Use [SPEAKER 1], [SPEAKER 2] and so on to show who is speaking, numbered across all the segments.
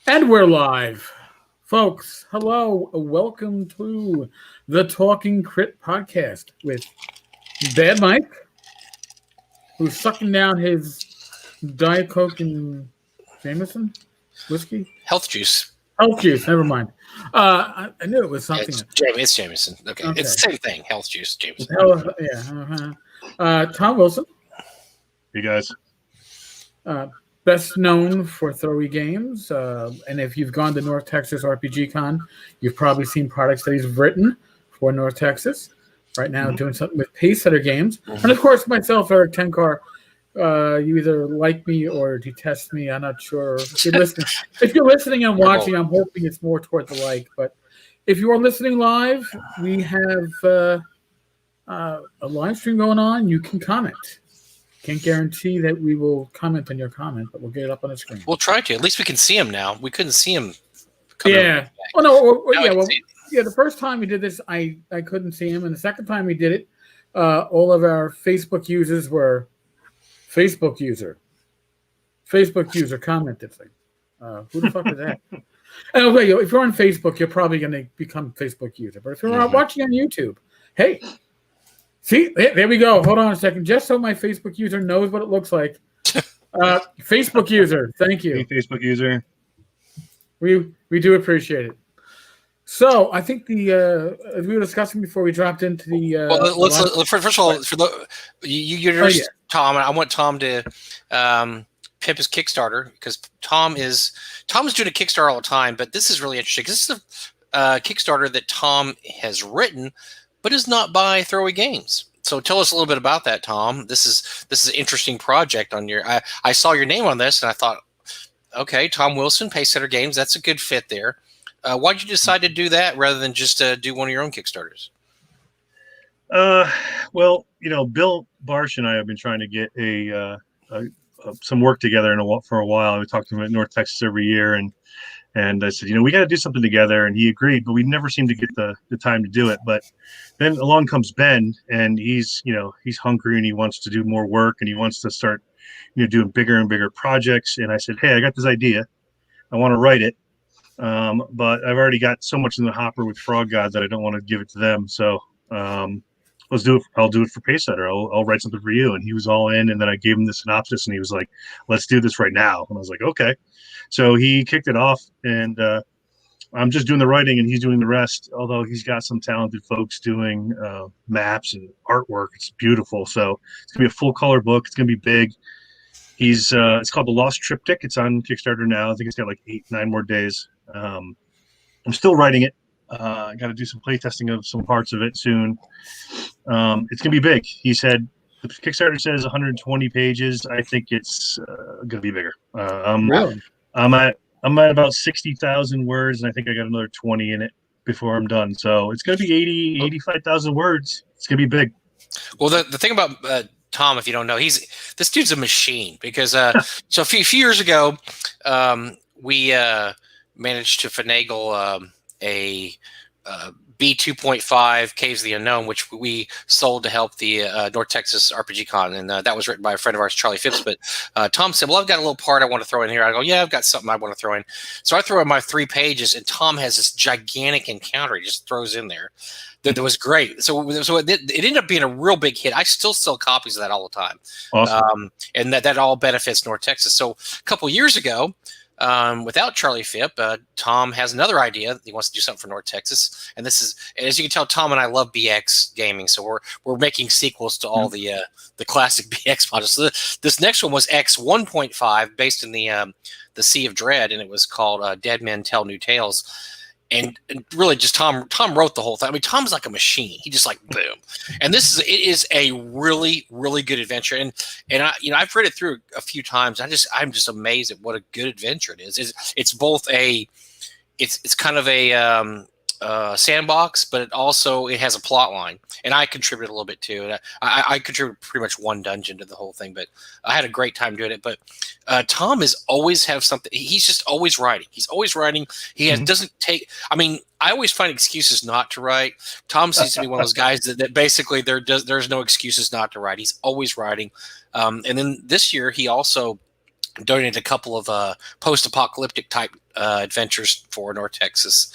[SPEAKER 1] And we're live. Folks, hello. Welcome to the Talking Crit podcast with Bad Mike, who's sucking down his Diet Coke and Jameson whiskey.
[SPEAKER 2] Health juice.
[SPEAKER 1] Health juice, never mind. I knew it was something.
[SPEAKER 2] It's Jameson. Okay. It's the same thing. Health juice, Jameson.
[SPEAKER 1] Thom Wilson.
[SPEAKER 3] You guys.
[SPEAKER 1] Best known for Throwy Games, and if you've gone to North Texas RPG Con, you've probably seen products that he's written for North Texas. Right now, doing something with Pacesetter Games, and of course myself, Eric Tenkar. You either like me or detest me. I'm not sure. If you're listening and watching, I'm hoping it's more toward the like. But if you are listening live, we have a live stream going on. You can comment. Can't guarantee that we will comment on your comment, but we'll get it up on the screen.
[SPEAKER 2] We'll try to. At least we can see him now. We couldn't see him.
[SPEAKER 1] Yeah. The first time we did this, I couldn't see him, and the second time we did it, all of our Facebook users were Facebook user commented thing. Who the fuck is that? Anyway, if you're on Facebook, you're probably going to become Facebook user. But if you're watching on YouTube, hey. See, there we go. Hold on a second. Just so my Facebook user knows what it looks like. Facebook user, thank you.
[SPEAKER 3] Hey, Facebook user.
[SPEAKER 1] We do appreciate it. So I think as we were discussing before we dropped into the.
[SPEAKER 2] First of all, for the Thom, I want Thom to pimp his Kickstarter because Thom is doing a Kickstarter all the time, but this is really interesting because this is a Kickstarter that Thom has written, but is not by Throwy Games. So tell us a little bit about that, Thom. This is an interesting project on your. I saw your name on this and I thought, okay, Thom Wilson, Pacesetter Games, that's a good fit there. Why did you decide to do that rather than just do one of your own Kickstarters?
[SPEAKER 3] Well, Bill Barsh and I have been trying to get some work together for a while. We talked to him at North Texas every year, and I said, we got to do something together. And he agreed, but we never seemed to get the time to do it. But then along comes Ben, and he's hungry and he wants to do more work and he wants to start, doing bigger and bigger projects. And I said, hey, I got this idea. I want to write it. But I've already got so much in the hopper with Frog God that I don't want to give it to them. So let's do it. I'll do it for Pacesetter. I'll write something for you. And he was all in. And then I gave him the synopsis and he was like, let's do this right now. And I was like, okay. So he kicked it off, and I'm just doing the writing and he's doing the rest, although he's got some talented folks doing maps and artwork. It's beautiful. So it's going to be a full color book. It's going to be big. It's called The Lost Triptych. It's on Kickstarter now. I think it's got like 8-9 more days. I'm still writing it. I got to do some play testing of some parts of it soon. It's going to be big. He said the Kickstarter says 120 pages. I think it's going to be bigger.
[SPEAKER 1] Really?
[SPEAKER 3] I'm at about 60,000 words, and I think I got another 20 in it before I'm done. So it's going to be 85,000 words. It's going to be big.
[SPEAKER 2] Well, the thing about Thom, if you don't know, this dude's a machine because so a few years ago, we managed to finagle a B 2.5 Caves of the Unknown, which we sold to help the North Texas RPG Con, and that was written by a friend of ours, Charlie Phipps. But Thom said, well, I've got a little part I want to throw in here. I go, yeah, I've got something I want to throw in. So I throw in my 3 pages, and Thom has this gigantic encounter he just throws in there that was great. So it ended up being a real big hit. I still sell copies of that all the time.
[SPEAKER 3] Awesome.
[SPEAKER 2] And that all benefits North Texas. So a couple of years ago, without Charlie Phipp, Thom has another idea. He wants to do something for North Texas, and this is, as you can tell, Thom and I love BX gaming, so we're making sequels to all the classic BX modules. So this next one was X 1.5, based in the Sea of Dread, and it was called Dead Men Tell New Tales. And really, just Thom wrote the whole thing. I mean, Thom's like a machine. He just like boom. And it is a really, really good adventure. And I've read it through a few times. I'm just amazed at what a good adventure it is. It's both it's kind of a sandbox, but it has a plot line. And I contributed a little bit too. And I contributed pretty much one dungeon to the whole thing, but I had a great time doing it. But Thom is always have something. He's just always writing. He's always writing. He doesn't take. I mean, I always find excuses not to write. Thom seems to be one of those guys that basically there's no excuses not to write. He's always writing. And then this year he also donated a couple of post-apocalyptic type adventures for North Texas.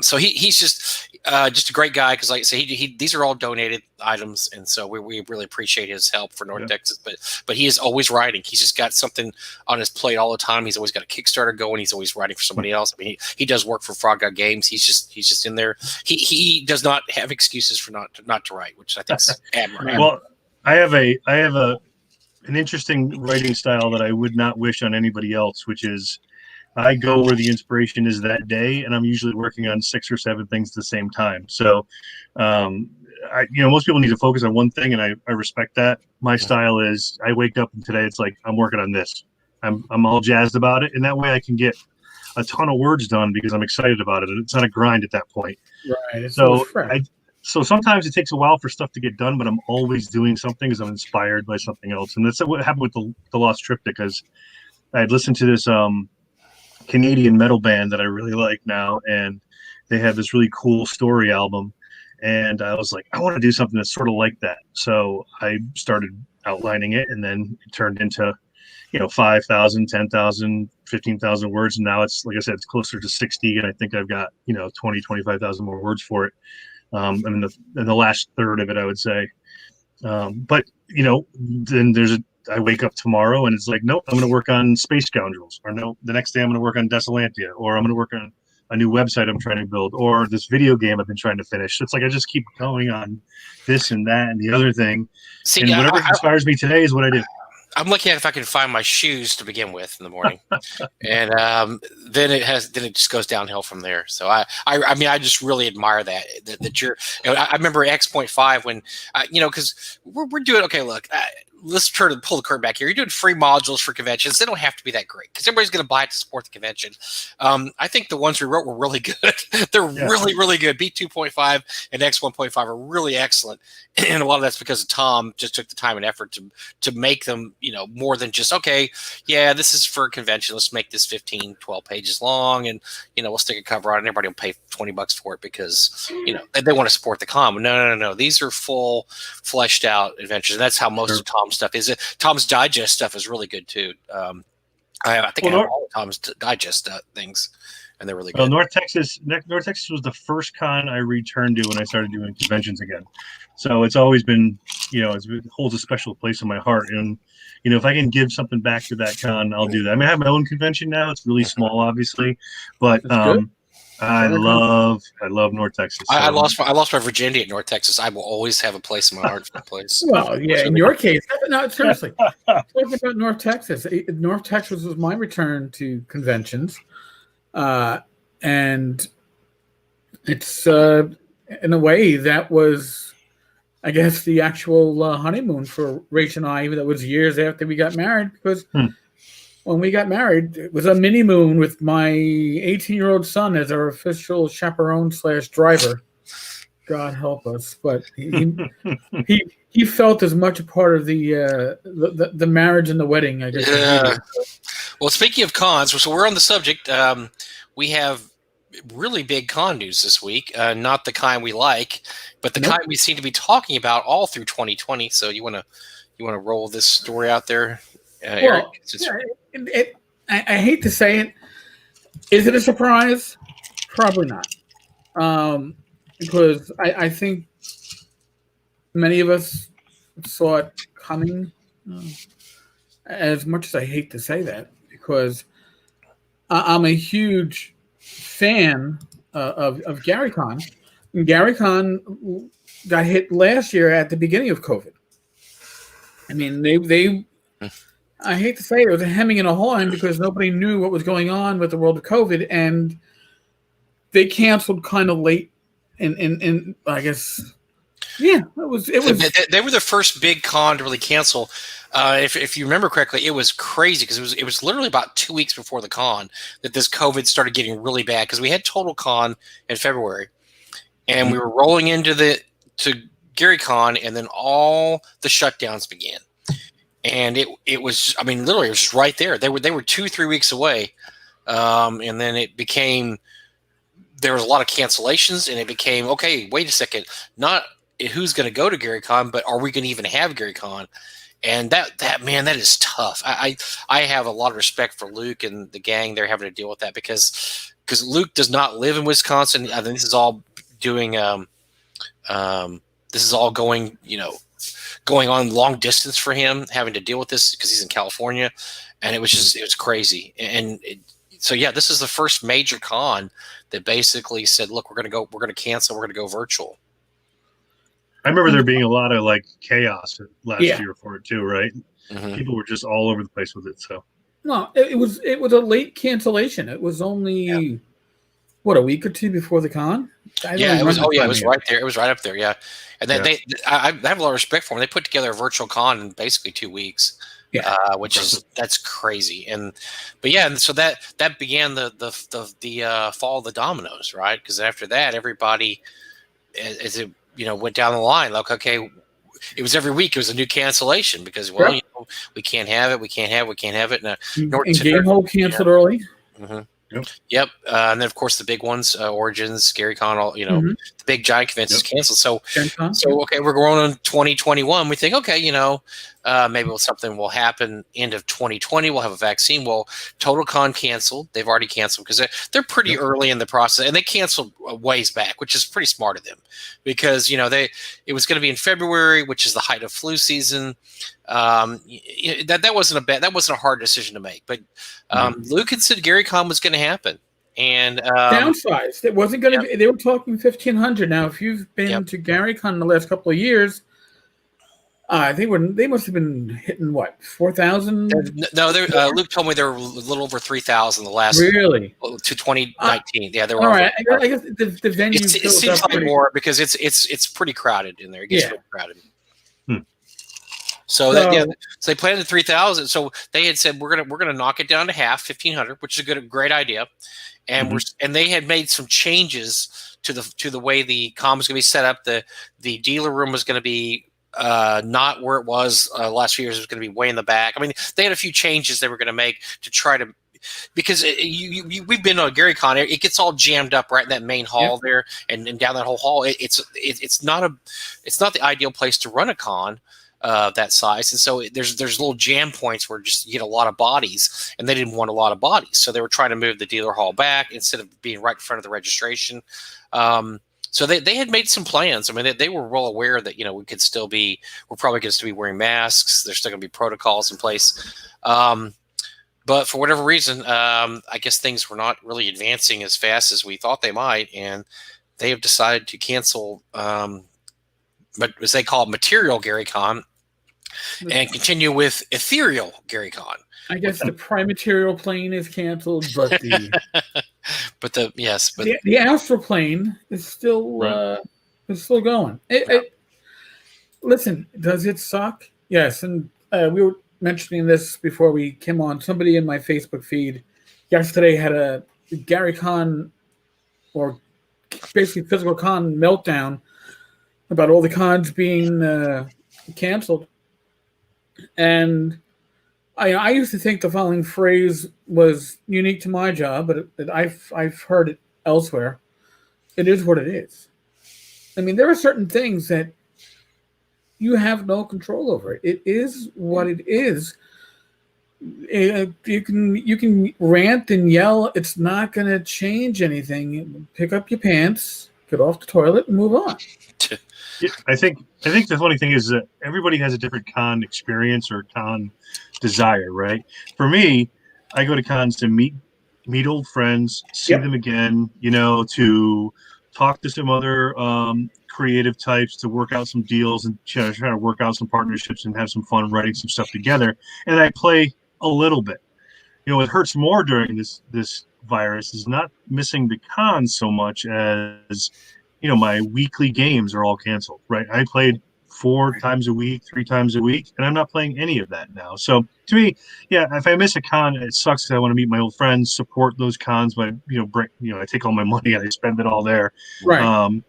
[SPEAKER 2] So he's just a great guy, because like I say, these are all donated items, and so we really appreciate his help for North Texas. But he is always writing. He's just got something on his plate all the time. He's always got a Kickstarter going. He's always writing for somebody else. I mean, he does work for Frog God Games. He's just in there. He does not have excuses for not to write, which I think is admirable.
[SPEAKER 3] Well, I have an interesting writing style that I would not wish on anybody else, which is I go where the inspiration is that day, and I'm usually working on 6 or 7 things at the same time. So, most people need to focus on one thing, and I respect that. My style is I wake up and today it's like I'm working on this. I'm all jazzed about it, and that way I can get a ton of words done because I'm excited about it, and it's not a grind at that point.
[SPEAKER 1] Right.
[SPEAKER 3] So sometimes it takes a while for stuff to get done, but I'm always doing something because I'm inspired by something else. And that's what happened with the Lost Triptych, because I had listened to this Canadian metal band that I really like now, and they had this really cool story album. And I was like, I want to do something that's sort of like that. So I started outlining it, and then it turned into 5,000, 10,000, 15,000 words. And now it's, like I said, it's closer to 60. And I think I've got, 20, 25,000 more words for it. In the last third of it, I would say. But then I wake up tomorrow and it's like, nope, I'm going to work on Space Scoundrels, or no, the next day I'm going to work on Desolantia, or I'm going to work on a new website I'm trying to build, or this video game I've been trying to finish. It's like I just keep going on this and that and the other thing.
[SPEAKER 2] See,
[SPEAKER 3] and whatever inspires me today is what I do.
[SPEAKER 2] I'm looking at if I can find my shoes to begin with in the morning, and then it just goes downhill from there. So I mean, I just really admire that you're. I remember X.5 when because we're doing okay. Look, let's try to pull the curtain back here. You're doing free modules for conventions. They don't have to be that great because everybody's going to buy it to support the convention. I think the ones we wrote were really good. They're really, really good. B2.5 and X1.5 are really excellent. And a lot of that's because Thom just took the time and effort to make them, more than just, okay, yeah, this is for a convention. Let's make this 15, 12 pages long, and, we'll stick a cover on it. And everybody will pay $20 for it because, they want to support the con. No. These are full, fleshed out adventures. And that's how most of Thom's stuff is. Thom's Digest stuff is really good too. I think I have all of Thom's Digest things, and they're really good.
[SPEAKER 3] Well, North Texas was the first con I returned to when I started doing conventions again. So it's always been, it holds a special place in my heart. And, if I can give something back to that con, I'll do that. I mean, I have my own convention now. It's really small, obviously, but I love North Texas. So.
[SPEAKER 2] I lost my virginity at North Texas. I will always have a place in my heart for that place.
[SPEAKER 1] Well, yeah, in your case, no, seriously. Talking about North Texas. North Texas was my return to conventions, and it's in a way that was, I guess, the actual honeymoon for Rach and I. Even though it was years after we got married, because. When we got married, it was a mini moon with my 18-year-old son as our official chaperone / driver. God help us, but he felt as much a part of the marriage and the wedding, I guess.
[SPEAKER 2] Yeah. Well, speaking of cons, so we're on the subject. We have really big con news this week. Not the kind we like, but the kind we seem to be talking about all through 2020. So you want to roll this story out there, Eric?
[SPEAKER 1] I hate to say it. Is it a surprise? Probably not. Because I think many of us saw it coming. As much as I hate to say that, because I'm a huge fan of GaryCon. And GaryCon got hit last year at the beginning of COVID. I mean, they I hate to say it, was a hemming and a hawing because nobody knew what was going on with the world of COVID, and they canceled kind of late. And I guess, it was.
[SPEAKER 2] They were the first big con to really cancel. If you remember correctly, it was crazy because it was literally about 2 weeks before the con that this COVID started getting really bad, because we had Total Con in February, and we were rolling into to GaryCon, and then all the shutdowns began. And it was, I mean, literally, it was just right there. They were 2-3 weeks away, and then it became, there was a lot of cancellations, and it became, okay, wait a second, not who's going to go to GaryCon, but are we going to even have GaryCon? And that man, that is tough. I have a lot of respect for Luke and the gang. They're having to deal with that because Luke does not live in Wisconsin. I think this is all doing this is all going on long distance for him, having to deal with this because he's in California, and it was crazy. So yeah, this is the first major con that basically said, look, we're going to cancel, we're going to go virtual.
[SPEAKER 3] I remember there being a lot of like chaos last year for it too, right?
[SPEAKER 2] Mm-hmm.
[SPEAKER 3] People were just all over the place with it. So
[SPEAKER 1] no, it was a late cancellation. It was only a week or two before the con.
[SPEAKER 2] It was. Oh yeah, it was right there. It was right up there. Yeah, and then I have a lot of respect for them. They put together a virtual con in basically 2 weeks. Yeah, that's crazy. And so that began the fall of the dominoes, right? Because after that, everybody, as it went down the line, like, okay, it was every week. It was a new cancellation because we can't have it. We can't have it. And
[SPEAKER 1] Gamehole canceled early.
[SPEAKER 2] Mm-hmm. Yep. And then of course the big ones, Origins, GaryCon, all the big giant conventions canceled. So okay, we're going on 2021. We think, okay, maybe something will happen end of 2020. We'll have a vaccine. Well, TotalCon canceled. They've already canceled because they're pretty early in the process, and they canceled ways back, which is pretty smart of them because it was going to be in February, which is the height of flu season. That wasn't a hard decision to make, but Luke had said GaryCon was going to happen, and
[SPEAKER 1] downsized. It wasn't going to be. They were talking 1,500. Now, if you've been to GaryCon in the last couple of years, they must have been hitting what 4,000.
[SPEAKER 2] No, Luke told me they were a little over 3,000 the last
[SPEAKER 1] really
[SPEAKER 2] to 2019. Yeah, they were
[SPEAKER 1] all right. I guess the venue.
[SPEAKER 2] It seems like more because it's pretty crowded in there. It gets pretty crowded. So they planned at 3,000. So they had said we're gonna knock it down to half, 1,500, which is a great idea. And and they had made some changes to the way the con was going to be set up. The dealer room was going to be not where it was last few years. It was going to be way in the back. I mean, they had a few changes they were going to make to try to. Because we've been on GaryCon, it gets all jammed up right in that main hall there, and down that whole hall. It's not the ideal place to run a con that size, and so there's little jam points where just you get a lot of bodies, and they didn't want a lot of bodies, so they were trying to move the dealer hall back instead of being right in front of the registration. So they had made some plans. I mean, they were well aware that we're probably going to still be wearing masks. There's still going to be protocols in place. But for whatever reason, I guess things were not really advancing as fast as we thought they might, and they have decided to cancel, but as they call it, material GaryCon, and continue with ethereal GaryCon.
[SPEAKER 1] I guess the prime material plane is canceled, but the astral plane is still going. Listen, does it suck? Yes, and we were mentioning this before we came on. Somebody in my Facebook feed yesterday had a GaryCon, or basically physical con meltdown about all the cons being canceled. And I used to think the following phrase was unique to my job, but I've heard it elsewhere. It is what it is. I mean, there are certain things that you have no control over. It is what it is. You can rant and yell. It's not going to change anything. Pick up your pants, get off the toilet, and move on.
[SPEAKER 3] Yeah, I think the funny thing is that everybody has a different con experience or con desire, right? For me, I go to cons to meet old friends, see them again, to talk to some other creative types, to work out some deals and try to work out some partnerships and have some fun writing some stuff together. And I play a little bit. It hurts more during this virus is not missing the cons so much as my weekly games are all canceled, right? I played 4 times a week, 3 times a week, and I'm not playing any of that now. So to me, if I miss a con, it sucks because I want to meet my old friends, support those cons, but I take all my money and I spend it all there.
[SPEAKER 1] Right.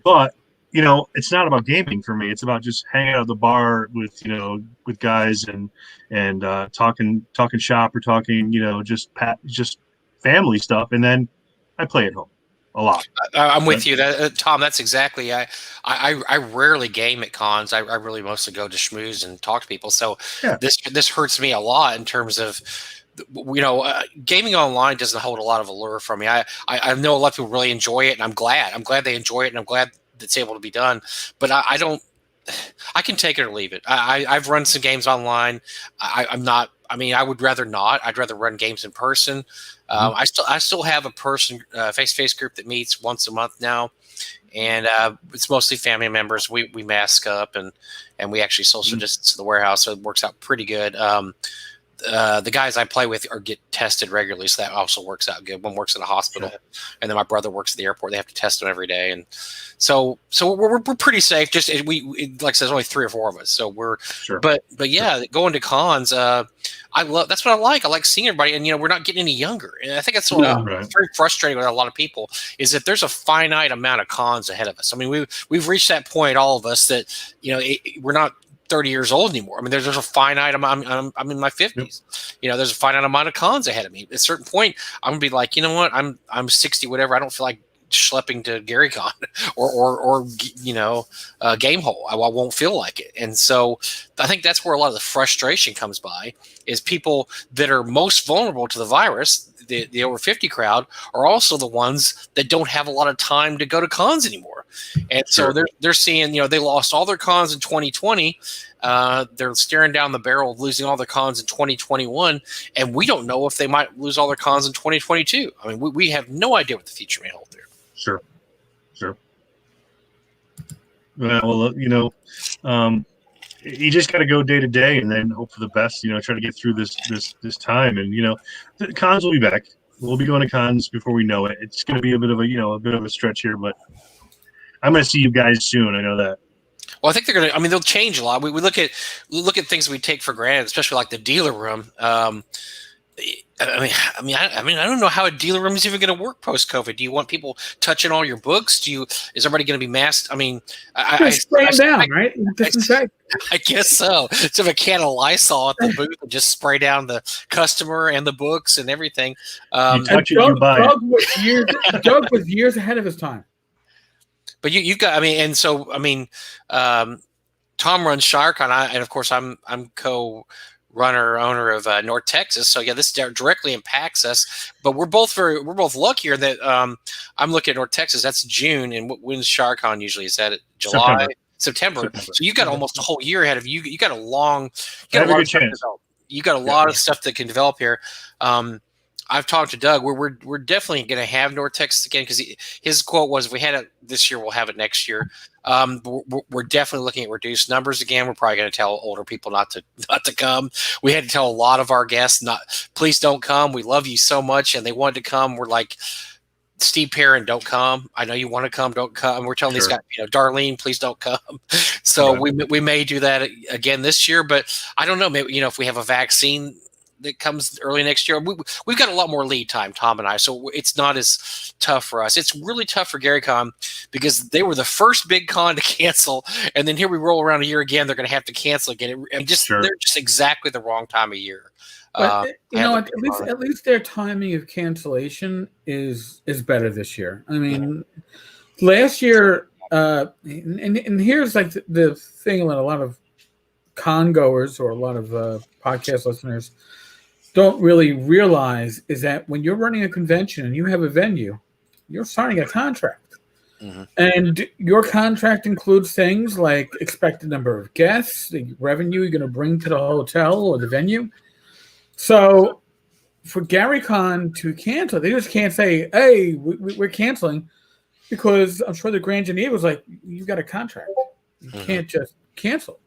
[SPEAKER 3] But it's not about gaming for me. It's about just hanging out at the bar with guys and talking shop or talking just family stuff, and then I play at home. a lot.
[SPEAKER 2] I'm with you, Tom. That's exactly. I rarely game at cons. I really mostly go to schmooze and talk to people. So
[SPEAKER 3] Yeah.
[SPEAKER 2] this hurts me a lot in terms of, gaming online doesn't hold a lot of allure for me. I know a lot of people really enjoy it, and I'm glad. I'm glad they enjoy it, and I'm glad it's able to be done. But I don't. I can take it or leave it. I've run some games online. I'm not. I mean, I would rather not. I'd rather run games in person. I still have a face-to-face group that meets once a month now, and it's mostly family members. We mask up and we actually social distance in the warehouse, so it works out pretty good. The guys I play with get tested regularly, so that also works out good. One works in a hospital, and then my brother works at the airport. They have to test them every day, and so we're pretty safe. Just like I said, there's only 3 or 4 of us, so we're.
[SPEAKER 3] Sure.
[SPEAKER 2] But yeah, going to cons, I love. That's what I like. I like seeing everybody, and we're not getting any younger. And I think that's very frustrating with a lot of people is that there's a finite amount of cons ahead of us. I mean, we've reached that point, all of us, that we're not 30 years old anymore. I mean, there's a finite amount. I'm in my 50s. Yep. There's a finite amount of cons ahead of me. At a certain point, I'm gonna be like, you know what? I'm 60, whatever. I don't feel like schlepping to GaryCon or Game Hole. I won't feel like it. And so I think that's where a lot of the frustration comes by, is people that are most vulnerable to the virus, the over 50 crowd, are also the ones that don't have a lot of time to go to cons anymore. And so they're seeing, they lost all their cons in 2020. They're staring down the barrel of losing all their cons in 2021. And we don't know if they might lose all their cons in 2022. I mean, we have no idea what the future may hold there.
[SPEAKER 3] Sure. Well, you just got to go day to day and then hope for the best, try to get through this time. And, the cons will be back. We'll be going to cons before we know it. It's going to be a bit of a stretch here, but I'm going to see you guys soon. I know that. Well,
[SPEAKER 2] I think they're going to, they'll change a lot. We look at things we take for granted, especially like the dealer room. I don't know how a dealer room is even going to work post-COVID. Do you want people touching all your books? Is everybody going to be masked? I mean, I
[SPEAKER 1] spray them down, right?
[SPEAKER 2] I guess so. So a can of Lysol at the booth and just spray down the customer and the books and everything.
[SPEAKER 3] You touch it, you buy
[SPEAKER 1] it. Doug was years ahead of his time.
[SPEAKER 2] But you've got, Tom runs ShireCon, and of course I'm owner of North Texas. So yeah, this directly impacts us, but we're both luckier that I'm looking at North Texas. That's June, and when's ShireCon usually? Is that July? September. So you've got almost a whole year ahead of you. You got a lot of stuff that can develop here. I've talked to Doug. We're definitely going to have North Texas again, because his quote was, "If we had it this year, we'll have it next year." We're definitely looking at reduced numbers again. We're probably going to tell older people not to come. We had to tell a lot of our guests, please don't come. We love you so much, and they wanted to come. We're like, Steve Perrin, don't come. I know you want to come, don't come. We're telling these guys, Darlene, please don't come. So we may do that again this year, but I don't know. Maybe if we have a vaccine that comes early next year, we've got a lot more lead time, Tom and I, so it's not as tough for us. It's really tough for GaryCon because they were the first big con to cancel, and then here we roll around a year again, they're going to have to cancel again. They're just exactly the wrong time of year.
[SPEAKER 1] But at least their timing of cancellation is better this year. I mean, last year, and here's like the thing that a lot of con goers or a lot of podcast listeners don't really realize is that when you're running a convention and you have a venue, you're signing a contract. Mm-hmm. And your contract includes things like expected number of guests, the revenue you're going to bring to the hotel or the venue. So for GaryCon to cancel, they just can't say, hey, we're canceling, because I'm sure the Grand Geneva was like, you've got a contract. You can't just cancel.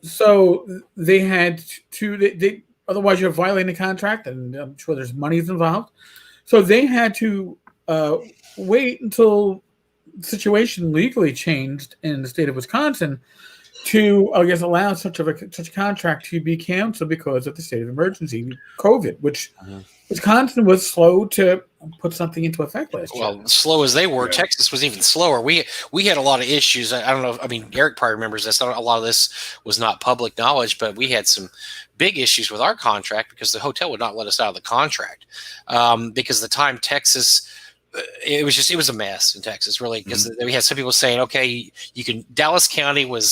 [SPEAKER 1] So they had to, otherwise you're violating the contract, and I'm sure there's monies involved. So they had to wait until the situation legally changed in the state of Wisconsin to, I guess, allow such a contract to be canceled because of the state of emergency, COVID, which Wisconsin was slow to put something into effect last year.
[SPEAKER 2] Well, slow as they were, Texas was even slower. We had a lot of issues. I don't know. I mean, Eric probably remembers this. A lot of this was not public knowledge, but we had some big issues with our contract because the hotel would not let us out of the contract because the time Texas it was a mess in Texas, really, because we had some people saying, okay, you can. Dallas County we're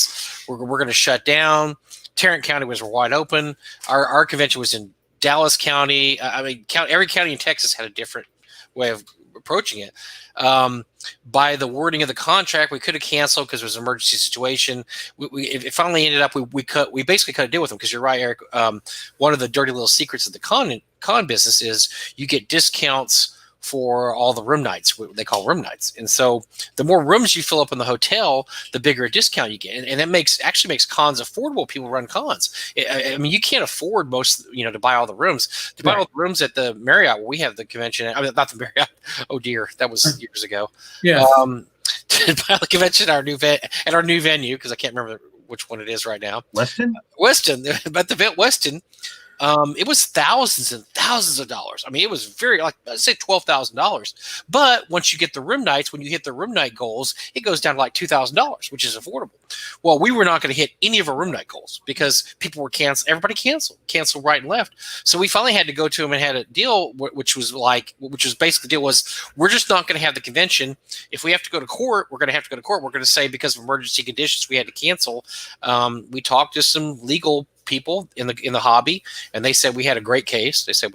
[SPEAKER 2] going to shut down. Tarrant County was wide open. Our convention was in Dallas County. I mean, every county in Texas had a different way of approaching it. By the wording of the contract, we could have canceled because it was an emergency situation. It finally ended up we basically cut a deal with them, because you're right, Eric. One of the dirty little secrets of the con business is you get discounts for all the room nights, what they call room nights. And so the more rooms you fill up in the hotel, the bigger a discount you get. And that actually makes cons affordable. People run cons. I mean, you can't afford to buy all the rooms. To buy all the rooms at the Marriott, where we have the convention, I mean, not the Marriott. Oh dear, that was years ago. Yeah. To buy the convention at our new venue, because I can't remember which one it is right now. Weston, but the Weston. It was thousands and thousands of dollars. I mean, it was very, let's say $12,000. But once you get the room nights, when you hit the room night goals, it goes down to like $2,000, which is affordable. Well, we were not going to hit any of our room night goals because people were canceled. Everybody canceled right and left. So we finally had to go to them and had a deal, which was basically the deal was, we're just not going to have the convention. If we have to go to court, we're going to have to go to court. We're going to say because of emergency conditions, we had to cancel. We talked to some legal people in the hobby, and they said we had a great case. They said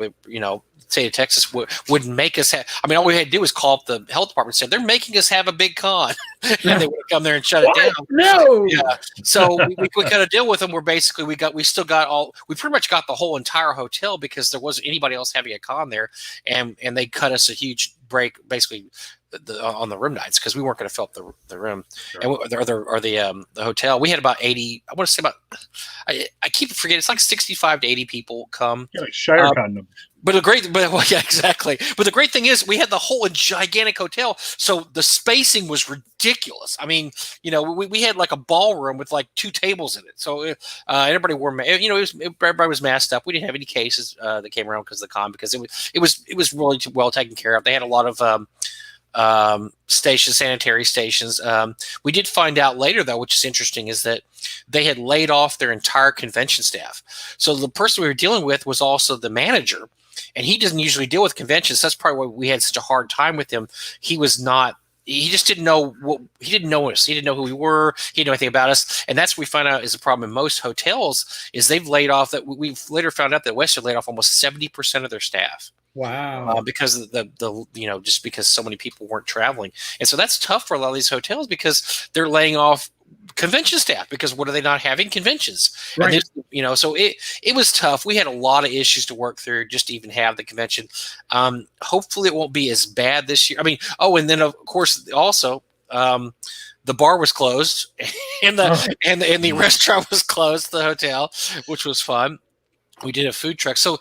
[SPEAKER 2] state of Texas wouldn't make us have. I mean, all we had to do was call up the health department and say they're making us have a big con, and they would have come there and shut it down.
[SPEAKER 1] No.
[SPEAKER 2] Yeah. So we cut a deal with them. Where basically we pretty much got the whole entire hotel because there wasn't anybody else having a con there, and they cut us a huge break basically. On the room nights, because we weren't going to fill up the room. Sure. And the hotel, we had about 80. I want to say I keep forgetting, it's like 65 to 80 people come. Yeah, like ShireCon numbers. Exactly. But the great thing is we had the whole gigantic hotel, so the spacing was ridiculous. I mean, we had like a ballroom with like 2 tables in it. So everybody everybody was masked up. We didn't have any cases that came around because of the con, because it was really well taken care of. They had a lot of sanitary stations. We did find out later, though, which is interesting, is that they had laid off their entire convention staff. So the person we were dealing with was also the manager, and he doesn't usually deal with conventions. That's probably why we had such a hard time with him. He just didn't know he didn't know us. He didn't know who we were. He didn't know anything about us. And that's what we find out is a problem in most hotels is they've laid off that. We've later found out that Western laid off almost 70% of their staff.
[SPEAKER 1] Wow.
[SPEAKER 2] Because of just because so many people weren't traveling. And so that's tough for a lot of these hotels because they're laying off convention staff, because what are they not having? Conventions. Right. And so it was tough. We had a lot of issues to work through just to even have the convention. Hopefully it won't be as bad this year. I mean, and then of course also the bar was closed and the restaurant was closed, the hotel, which was fun. We did a food truck. So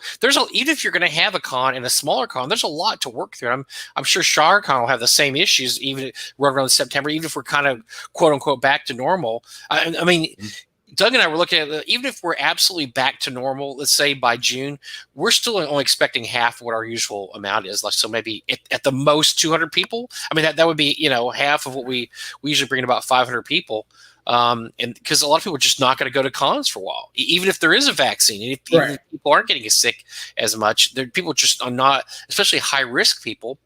[SPEAKER 2] even if you're going to have a con and a smaller con, there's a lot to work through. I'm sure ShireCon will have the same issues even right around September, even if we're kind of quote unquote back to normal. I mean, Doug and I were looking at even if we're absolutely back to normal, let's say by June, we're still only expecting half of what our usual amount is. So maybe at the most 200 people. I mean, that would be, half of what we usually bring in, about 500 people. And because a lot of people are just not going to go to cons for a while, even if there is a vaccine, and even if people aren't getting sick as much, people just are not, especially high risk people,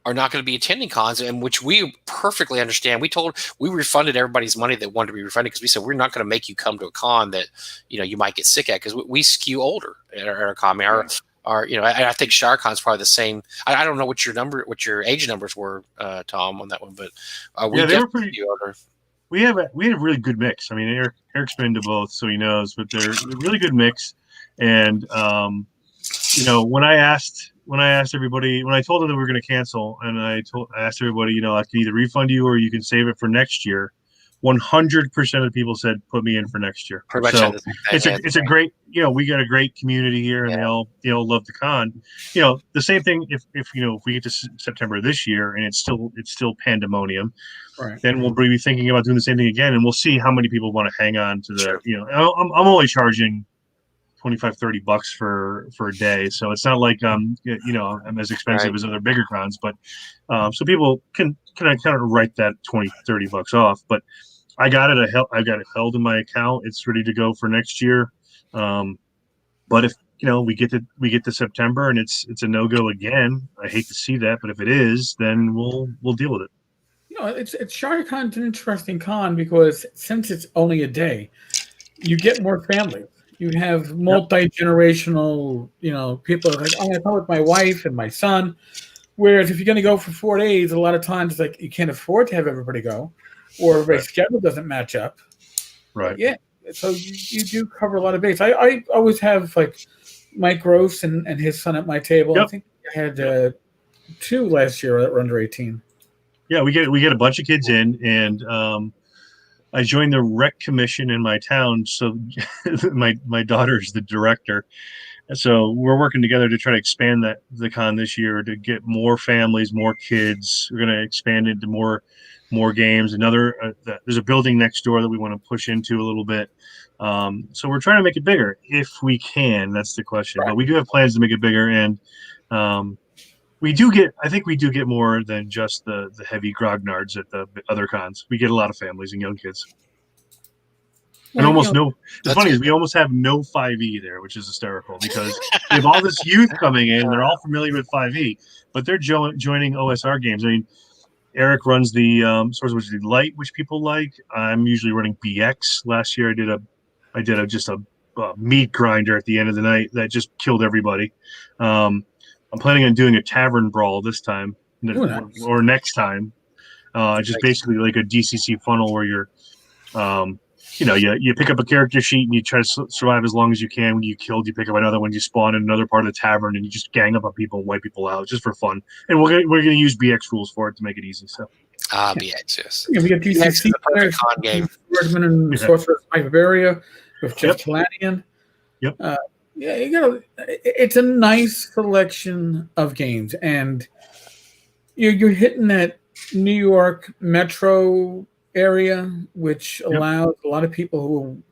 [SPEAKER 2] are not going to be attending cons, and which we perfectly understand. We refunded everybody's money that wanted to be refunded, because we said we're not going to make you come to a con that you might get sick at, because we skew older at our con. I think ShireCon is probably the same. I don't know what your age numbers were, Tom, on that one, but
[SPEAKER 3] they were pretty older. We had a really good mix. I mean, Eric's been to both, so he knows. But they're a really good mix. And when I asked everybody, when I told them that we were going to cancel, and I asked everybody, I can either refund you or you can save it for next year. 100% of people said put me in for next year. So it's a great, we got a great community here, and they all love the con. The same thing if we get to September this year and it's still pandemonium. Right. Then we'll be thinking about doing the same thing again, and we'll see how many people want to hang on to the. Sure. I'm only charging $25-$30 for a day, so it's not like I'm as expensive as other bigger cons, but so people can kind of write that $20-$30 off. But I got it held in my account. It's ready to go for next year. But we get to September and it's a no-go again. I hate to see that, but if it is, then we'll deal with it.
[SPEAKER 1] It's ShardCon's an interesting con because since it's only a day, you get more families. You have multi-generational, people like, I'm going to come with my wife and my son. Whereas if you're going to go for 4 days, a lot of times it's like you can't afford to have everybody go, or everybody's schedule doesn't match up.
[SPEAKER 3] Right.
[SPEAKER 1] Yeah. So you do cover a lot of base. I always have like Mike Gross and his son at my table.
[SPEAKER 3] Yep.
[SPEAKER 1] I think I had 2 last year that were under 18.
[SPEAKER 3] Yeah, we get a bunch of kids in, and I joined the rec commission in my town. So my daughter's the director, so we're working together to try to expand the con this year to get more families, more kids. We're going to expand into more games. There's a building next door that we want to push into a little bit. So we're trying to make it bigger if we can. That's the question. Right. But we do have plans to make it bigger, and I think we do get more than just the heavy grognards at the other cons. We get a lot of families and young kids. And the funny is we almost have no 5e there, which is hysterical because we have all this youth coming in. They're all familiar with 5e, but they're joining OSR games. I mean, Eric runs the Swords of Wizardry Light, which people like. I'm usually running BX. Last year I did just a meat grinder at the end of the night that just killed everybody. I'm planning on doing a tavern brawl this time or next time. Just basically like a DCC funnel where you're, you pick up a character sheet and you try to survive as long as you can. When you killed, you pick up another one. You spawn in another part of the tavern and you just gang up on people and wipe people out just for fun. And we're gonna use BX rules for it to make it easy. So
[SPEAKER 2] BX, yes.
[SPEAKER 1] Yeah, we got DCC players,
[SPEAKER 2] con game.
[SPEAKER 1] Swordsman and Sorceress of Iberia with Jeff Talanian.
[SPEAKER 3] Yep.
[SPEAKER 1] It's a nice selection of games, and you're hitting that New York metro area, which allows a lot of people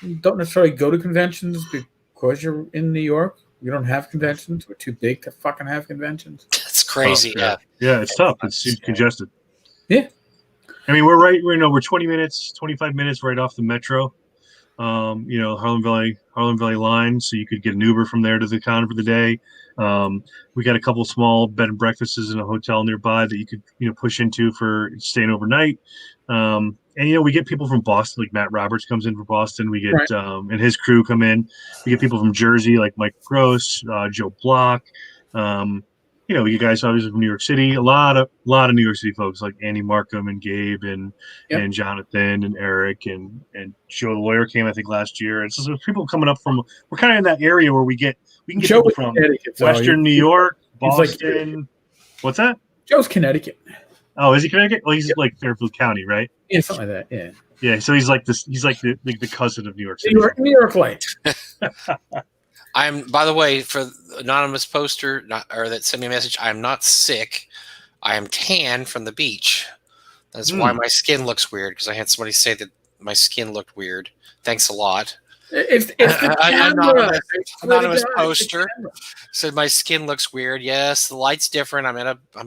[SPEAKER 1] who don't necessarily go to conventions because you're in New York. You don't have conventions. We're too big to fucking have conventions.
[SPEAKER 2] That's crazy.
[SPEAKER 3] Yeah, it's tough. It's congested.
[SPEAKER 1] Yeah.
[SPEAKER 3] I mean, we're 20 minutes, 25 minutes right off the metro. Harlem Valley line, so you could get an Uber from there to the con for the day. We got a couple small bed and breakfasts in a hotel nearby that you could push into for staying overnight. And we get people from Boston, like Matt Roberts comes in from Boston. We get and his crew come in. We get people from Jersey like Mike Gross, Joe Block. You guys obviously from New York City. A lot of New York City folks like Andy Markham and Gabe and Jonathan and Eric and Joe the lawyer came I think last year. And so there's people coming up from. We're kind of in that area where we can get
[SPEAKER 1] Joe
[SPEAKER 3] people from Western New York, Boston. What's that?
[SPEAKER 1] Joe's Connecticut.
[SPEAKER 3] Oh, is he Connecticut? Well, he's like Fairfield County, right?
[SPEAKER 1] Yeah, something like that. Yeah.
[SPEAKER 3] Yeah. So he's like this. He's like the cousin of New York City.
[SPEAKER 1] New York Light.
[SPEAKER 2] I'm, by the way, for the anonymous poster that sent me a message, I'm not sick. I am tan from the beach. That's why my skin looks weird, because I had somebody say that my skin looked weird. Thanks a lot.
[SPEAKER 1] It's the
[SPEAKER 2] anonymous poster said my skin looks weird. Yes, the light's different. I'm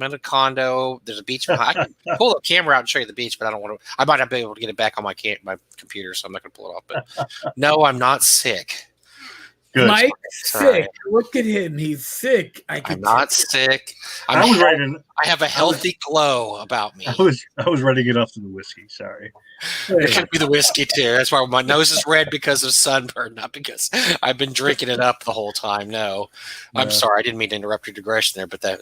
[SPEAKER 2] in a condo. There's a beach behind. I can pull the camera out and show you the beach, but I don't want to. I might not be able to get it back on my computer, so I'm not going to pull it off. But no, I'm not sick.
[SPEAKER 3] Good.
[SPEAKER 1] Mike's sick. Look at him. He's sick.
[SPEAKER 2] I'm not sick.
[SPEAKER 3] I
[SPEAKER 2] have a healthy glow about me.
[SPEAKER 3] I was writing it off to the whiskey. Sorry.
[SPEAKER 2] It could be the whiskey too. That's why my nose is red because of sunburn, not because I've been drinking it up the whole time. No, I'm sorry. I didn't mean to interrupt your digression there, but that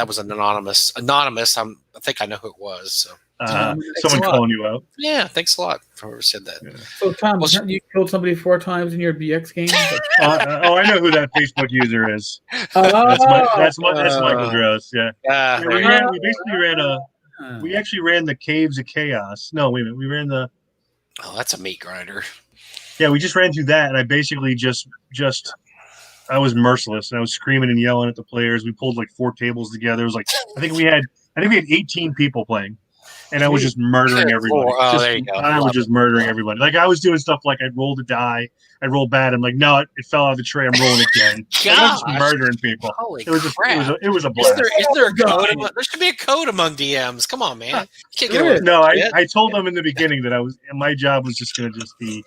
[SPEAKER 2] was an anonymous. I think I know who it was. So.
[SPEAKER 3] Someone calling you out.
[SPEAKER 2] Yeah, thanks a lot for whoever said that.
[SPEAKER 3] Yeah.
[SPEAKER 1] So, Tom, you killed somebody 4 times in your BX game?
[SPEAKER 3] I know who that Facebook user is. That's Michael Gross. Yeah. We actually ran the Caves of Chaos. No, wait a minute. We ran the.
[SPEAKER 2] Oh, that's a meat grinder.
[SPEAKER 3] Yeah, we just ran through that, and I basically just I was merciless, and I was screaming and yelling at the players. We pulled like 4 tables together. It was like I think we had 18 people playing. And I was just murdering everybody.
[SPEAKER 2] Oh, there you go.
[SPEAKER 3] I was just murdering everybody. Like I was doing stuff like I'd roll the die, I'd roll bad. I'm like, no, it fell out of the tray. I'm rolling again. I was just murdering people.
[SPEAKER 2] Holy
[SPEAKER 3] crap! It was a blast.
[SPEAKER 2] Is there a code? There should be a code among DMs. Come on, man. You can't get away with
[SPEAKER 3] No, I told them in the beginning that my job was just going to be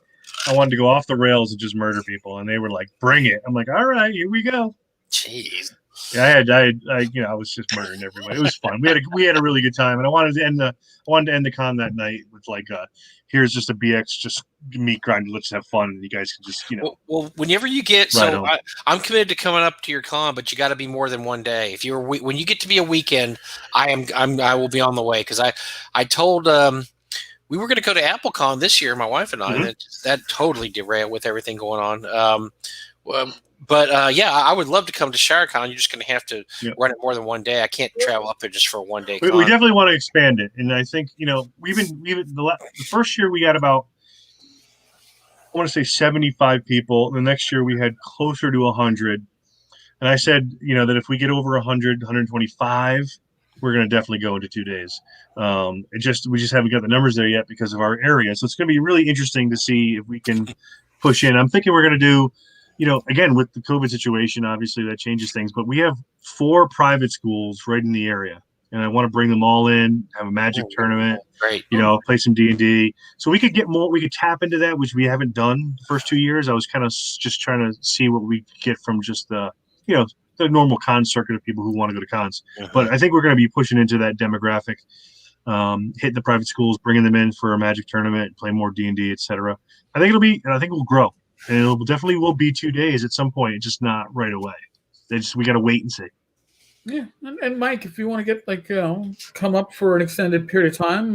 [SPEAKER 3] I wanted to go off the rails and just murder people, and they were like, "Bring it!" I'm like, "All right, here we go."
[SPEAKER 2] Jeez.
[SPEAKER 3] Yeah, I was just murdering everybody. It was fun. We had a really good time, and I wanted to end the con that night with like, here's just a BX, just meat grind. Let's have fun, and you guys can just
[SPEAKER 2] Well, whenever you get I'm committed to coming up to your con, but you got to be more than one day. If you're when you get to be a weekend, I will be on the way, because I told we were going to go to AppleCon this year, my wife and I, and that totally derailed with everything going on. But yeah, I would love to come to ShireCon. You're just going to have to run it more than one day. I can't travel up there just for a 1 day.
[SPEAKER 3] We definitely want to expand it, and I think we've been the first year we got about, I want to say 75 people. The next year we had closer to 100, and I said that if we get over 100, 125, we're going to definitely go into 2 days. We just haven't got the numbers there yet because of our area, so it's going to be really interesting to see if we can push in. I'm thinking we're going to do. Again, with the COVID situation, obviously that changes things, but we have 4 private schools right in the area, and I want to bring them all in, have a magic tournament,
[SPEAKER 2] great.
[SPEAKER 3] Play some D&D. So we could get more, we could tap into that, which we haven't done the first 2 years. I was kind of just trying to see what we could get from just the normal con circuit of people who want to go to cons. But I think we're going to be pushing into that demographic, hitting the private schools, bringing them in for a magic tournament, play more D&D, etc. I think we'll grow. And it definitely will be 2 days at some point. It's just not right away. We got to wait and see.
[SPEAKER 1] Yeah, and Mike, if you want to get come up for an extended period of time,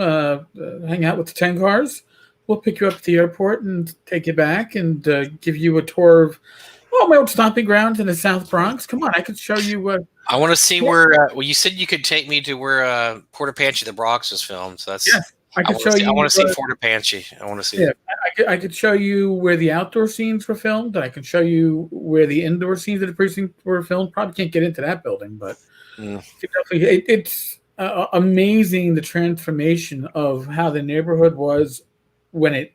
[SPEAKER 1] hang out with the Tenkars, we'll pick you up at the airport and take you back and give you a tour of my old stomping grounds in the South Bronx. Come on, I could show you.
[SPEAKER 2] I want to see where. Well, you said you could take me to where Port Apache, the Bronx, was filmed. So that's.
[SPEAKER 1] Yeah. I want to see
[SPEAKER 2] Fort Apache. I want to see.
[SPEAKER 1] Yeah, I could show you where the outdoor scenes were filmed. I can show you where the indoor scenes of the precinct were filmed. Probably can't get into that building, but it's amazing the transformation of how the neighborhood was when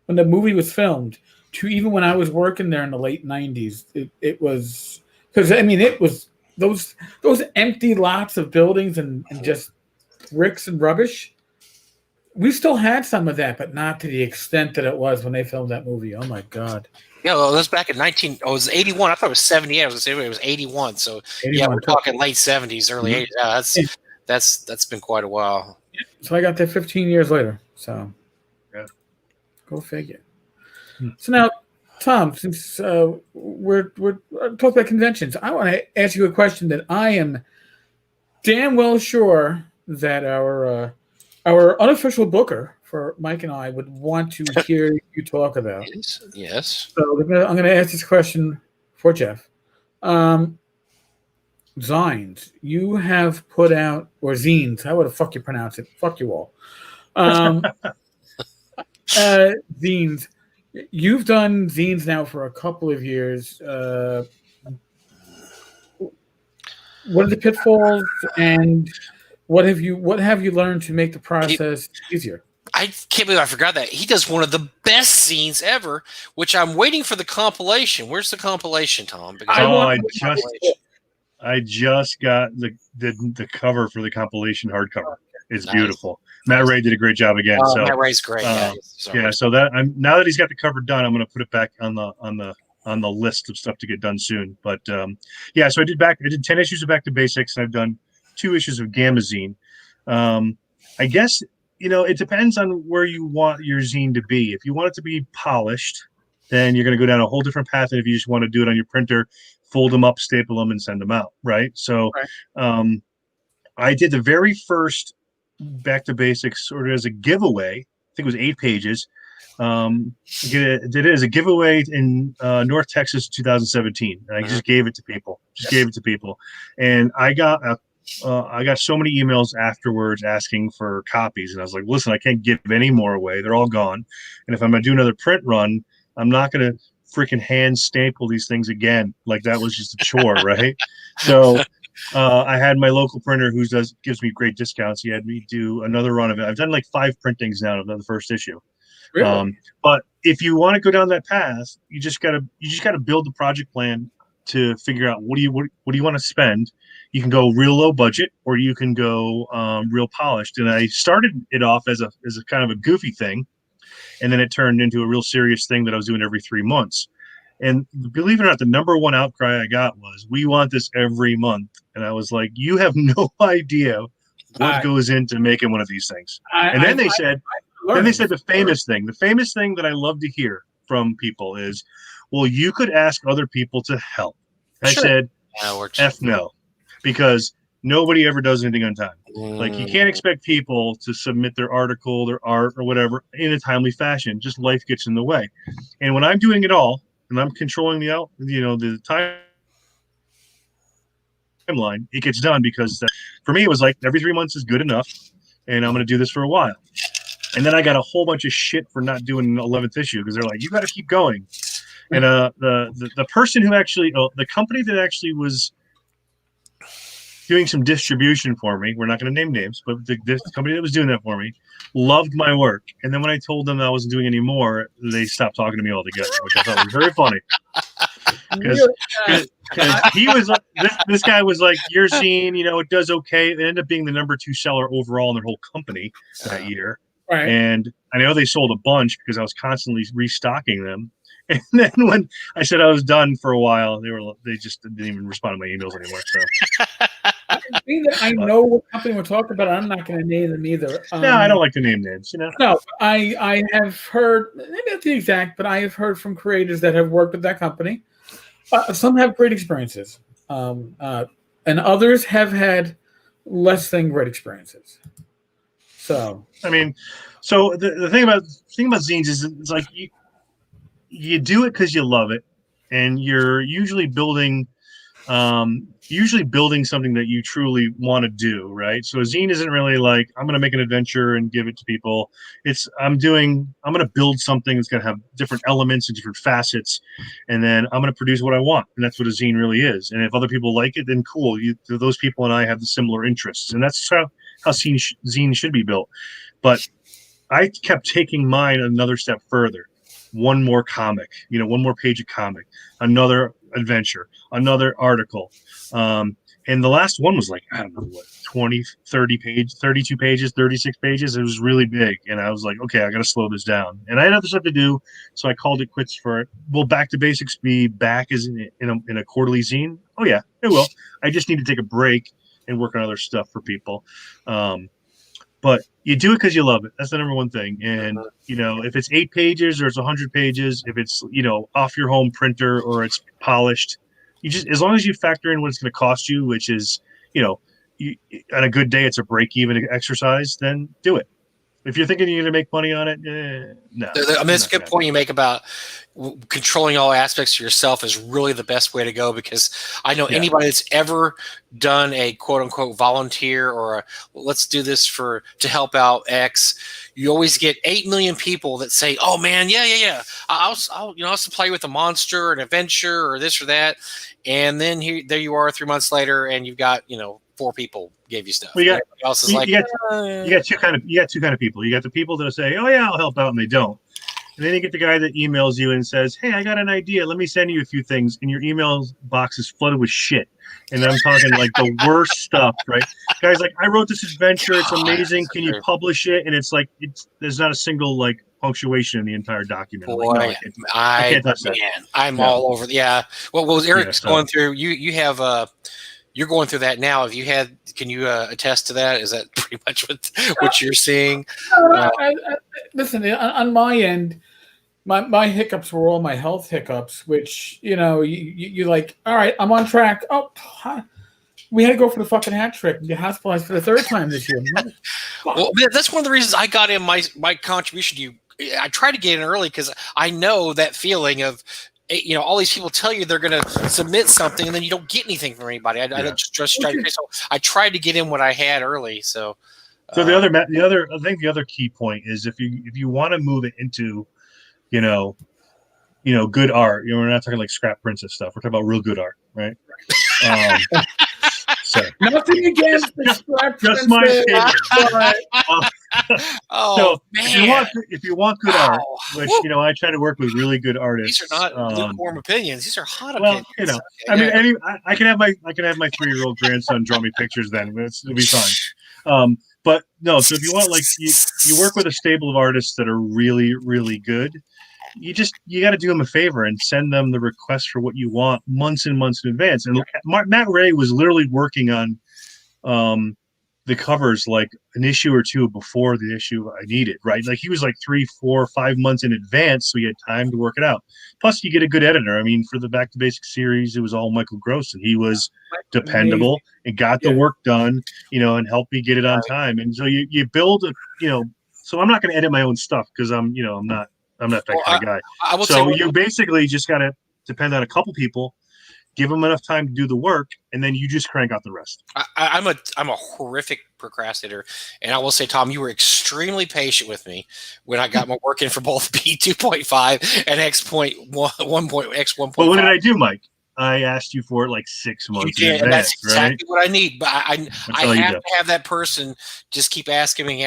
[SPEAKER 1] the movie was filmed to even when I was working there in the late '90s. It was because it was those empty lots of buildings and just bricks and rubbish. We still had some of that, but not to the extent that it was when they filmed that movie. Oh my God!
[SPEAKER 2] Yeah, well, it was back in it was 81. I thought it was 78. I was going to say it was 81. So 81, yeah, we're talking late 70s, early 80s. Yeah, that's been quite a while.
[SPEAKER 1] So I got there 15 years later. So go figure. So now, Tom, since we're talking about conventions, I want to ask you a question that I am damn well sure that our unofficial booker for Mike and I would want to hear you talk about.
[SPEAKER 2] Yes.
[SPEAKER 1] So I'm going to ask this question for Jeff. Zines. You have put out, or zines, how the fuck you pronounce it? Fuck you all. Zines. You've done zines now for a couple of years. What are the pitfalls and what have you learned to make the process easier?
[SPEAKER 2] I can't believe I forgot that. He does one of the best scenes ever, which I'm waiting for the compilation. Where's the compilation, Tom?
[SPEAKER 3] I just got the cover for the compilation hardcover. It's nice. Beautiful. Matt Ray did a great job again. So
[SPEAKER 2] Matt Ray's great.
[SPEAKER 3] So that now that he's got the cover done, I'm going to put it back on the list of stuff to get done soon. But so I did 10 issues of Back to Basics, and I've done 2 issues of Gamma Zine. I guess it depends on where you want your zine to be. If you want it to be polished, then you're going to go down a whole different path than if you just want to do it on your printer, fold them up, staple them, and send them out. Right. So I did the very first Back to Basics sort of as a giveaway. I think it was 8 pages. Did it as a giveaway in North Texas 2017. And I just gave it to people. And I got so many emails afterwards asking for copies. And I was like, listen, I can't give any more away. They're all gone. And if I'm going to do another print run, I'm not going to freaking hand staple these things again. Like that was just a chore, right? So I had my local printer who gives me great discounts. He had me do another run of it. I've done like 5 printings now of the first issue. Really? But if you want to go down that path, you just gotta build the project plan to figure out what do you want to spend. You can go real low budget, or you can go real polished. And I started it off as a kind of a goofy thing, and then it turned into a real serious thing that I was doing every 3 months. And believe it or not, the number one outcry I got was, "We want this every month." And I was like, "You have no idea what goes into making one of these things." And then they said the famous thing. The famous thing that I love to hear from people is, "Well, you could ask other people to help." I said, "F no," because nobody ever does anything on time. Like, you can't expect people to submit their article, their art, or whatever in a timely fashion. Just life gets in the way. And when I'm doing it all, and I'm controlling the timeline, it gets done, because for me, it was like every 3 months is good enough, and I'm going to do this for a while. And then I got a whole bunch of shit for not doing the 11th issue, because they're like, "You got to keep going." And the person who actually, the company that actually was doing some distribution for me, we're not going to name names, but this company that was doing that for me loved my work. And then when I told them I wasn't doing any more, they stopped talking to me altogether, which I thought was very funny. Because he was like, this guy was like, "Your zine, it does okay." It ended up being the number 2 seller overall in their whole company that year.
[SPEAKER 1] Right.
[SPEAKER 3] And I know they sold a bunch because I was constantly restocking them. And then when I said I was done for a while, they just didn't even respond to my emails anymore. So
[SPEAKER 1] I know what company we're talking about. I'm not going to name them either.
[SPEAKER 3] No, I don't like to name names.
[SPEAKER 1] No, I have heard, maybe not the exact, but I have heard from creators that have worked with that company. Some have great experiences, and others have had less than great experiences. So
[SPEAKER 3] I mean, the thing about zines is, it's like you do it because you love it, and you're usually building something that you truly want to do, right? So a zine isn't really like, I'm going to make an adventure and give it to people. It's I'm going to build something that's going to have different elements and different facets, and then I'm going to produce what I want, and that's what a zine really is. And if other people like it, then cool. Those people and I have the similar interests, and that's how zine should be built. But I kept taking mine another step further. One more comic, one more page of comic, another adventure, another article. And the last one was like, I don't know what, 20, 30 pages, 32 pages, 36 pages. It was really big. And I was like, okay, I got to slow this down. And I had other stuff to do. So I called it quits for it. Will Back to Basics be back as in a quarterly zine? Oh, yeah, it will. I just need to take a break and work on other stuff for people. But you do it because you love it. That's the number one thing. And, if it's 8 pages or it's 100 pages, if it's, off your home printer or it's polished, as long as you factor in what it's going to cost you, which is, on a good day, it's a break-even exercise, then do it. If you're thinking you're going to make money on it, no.
[SPEAKER 2] I mean, it's a good point you make about controlling all aspects of yourself is really the best way to go, because I know anybody that's ever done a quote-unquote volunteer or let's do this to help out X, you always get 8 million people that say, "Oh man, yeah, I'll supply you with a monster, an adventure, or this or that," and then there you are 3 months later, and you've got 4 people gave you stuff. Well, you
[SPEAKER 3] got two kind of people. You got the people that say, "Oh yeah, I'll help out," and they don't. And then you get the guy that emails you and says, "Hey, I got an idea. Let me send you a few things." And your email box is flooded with shit. And I'm talking like the worst stuff, right? Guy's like, "I wrote this adventure. It's amazing. Can you publish it?" And it's like, there's not a single like punctuation in the entire document.
[SPEAKER 2] Boy,
[SPEAKER 3] like, no, I can't touch that.
[SPEAKER 2] I'm all over. Yeah. Well, Eric's going through. You have you're going through that now. Can you attest to that? Is that pretty much what you're seeing?
[SPEAKER 1] Listen, on my end, my hiccups were all my health hiccups, which, you like, all right, I'm on track. Oh, we had to go for the fucking hat trick and get hospitalized for the 3rd time this year.
[SPEAKER 2] Well, that's one of the reasons I got in my contribution to you. I tried to get in early because I know that feeling of, all these people tell you they're going to submit something and then you don't get anything from anybody. I just try to. So I tried to get in what I had early. So
[SPEAKER 3] the other key point is if you want to move it into, good art. We're not talking like scrap prints and stuff. We're talking about real good art, right? So
[SPEAKER 1] nothing against the scrap prints.
[SPEAKER 3] Just my opinion.
[SPEAKER 2] So
[SPEAKER 3] man. if you want good art, which I try to work with really good artists.
[SPEAKER 2] These are not lukewarm opinions. These are hot opinions.
[SPEAKER 3] I can have my 3-year-old grandson draw me pictures. Then it'll be fine. But no, so if you want, like, you work with a stable of artists that are really, really good, you got to do them a favor and send them the request for what you want months and months in advance. And Matt Ray was literally working on the covers like an issue or two before the issue I needed, right? Like he was like 3, 4, 5 months in advance, so he had time to work it out. Plus, you get a good editor. I mean, for the Back to Basics series, it was all Michael Gross, and he was dependable and got the work done, and helped me get it on time. And so you build so I'm not going to edit my own stuff because I'm not that kind of guy. So you basically just got to depend on a couple people, give them enough time to do the work, and then you just crank out the rest.
[SPEAKER 2] I'm a horrific procrastinator, and I will say, Tom, you were extremely patient with me when I got my work in for both B 2.5 and X1.5.
[SPEAKER 3] Well, what did I do, Mike? I asked you for it like 6 months in advance,
[SPEAKER 2] and that's exactly
[SPEAKER 3] right?
[SPEAKER 2] what I need. But I have to have that person just keep asking me,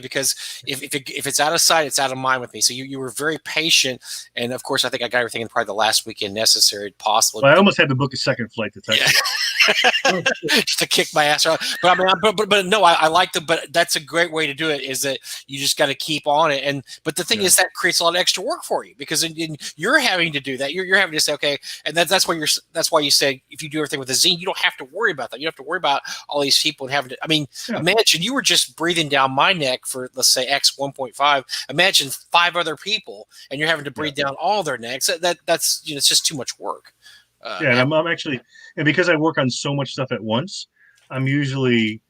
[SPEAKER 2] because if it's out of sight, it's out of mind with me. So you were very patient, and of course, I think I got everything in probably the last weekend necessary possible.
[SPEAKER 3] Well, I almost had to book a second flight to Texas.
[SPEAKER 2] Just to kick my ass around. But I mean, but no, I like but that's a great way to do it. Is that you just got to keep on it, but the thing is that creates a lot of extra work for you because you're having to do that. You're having to say, okay, and that's why you say if you do everything with a zine, you don't have to worry about that. You don't have to worry about all these people and having to. I mean, imagine you were just breathing down my neck for, let's say, X 1.5. Imagine 5 other people, and you're having to breathe down all their necks. That's it's just too much work.
[SPEAKER 3] And I'm actually, and because I work on so much stuff at once, I'm usually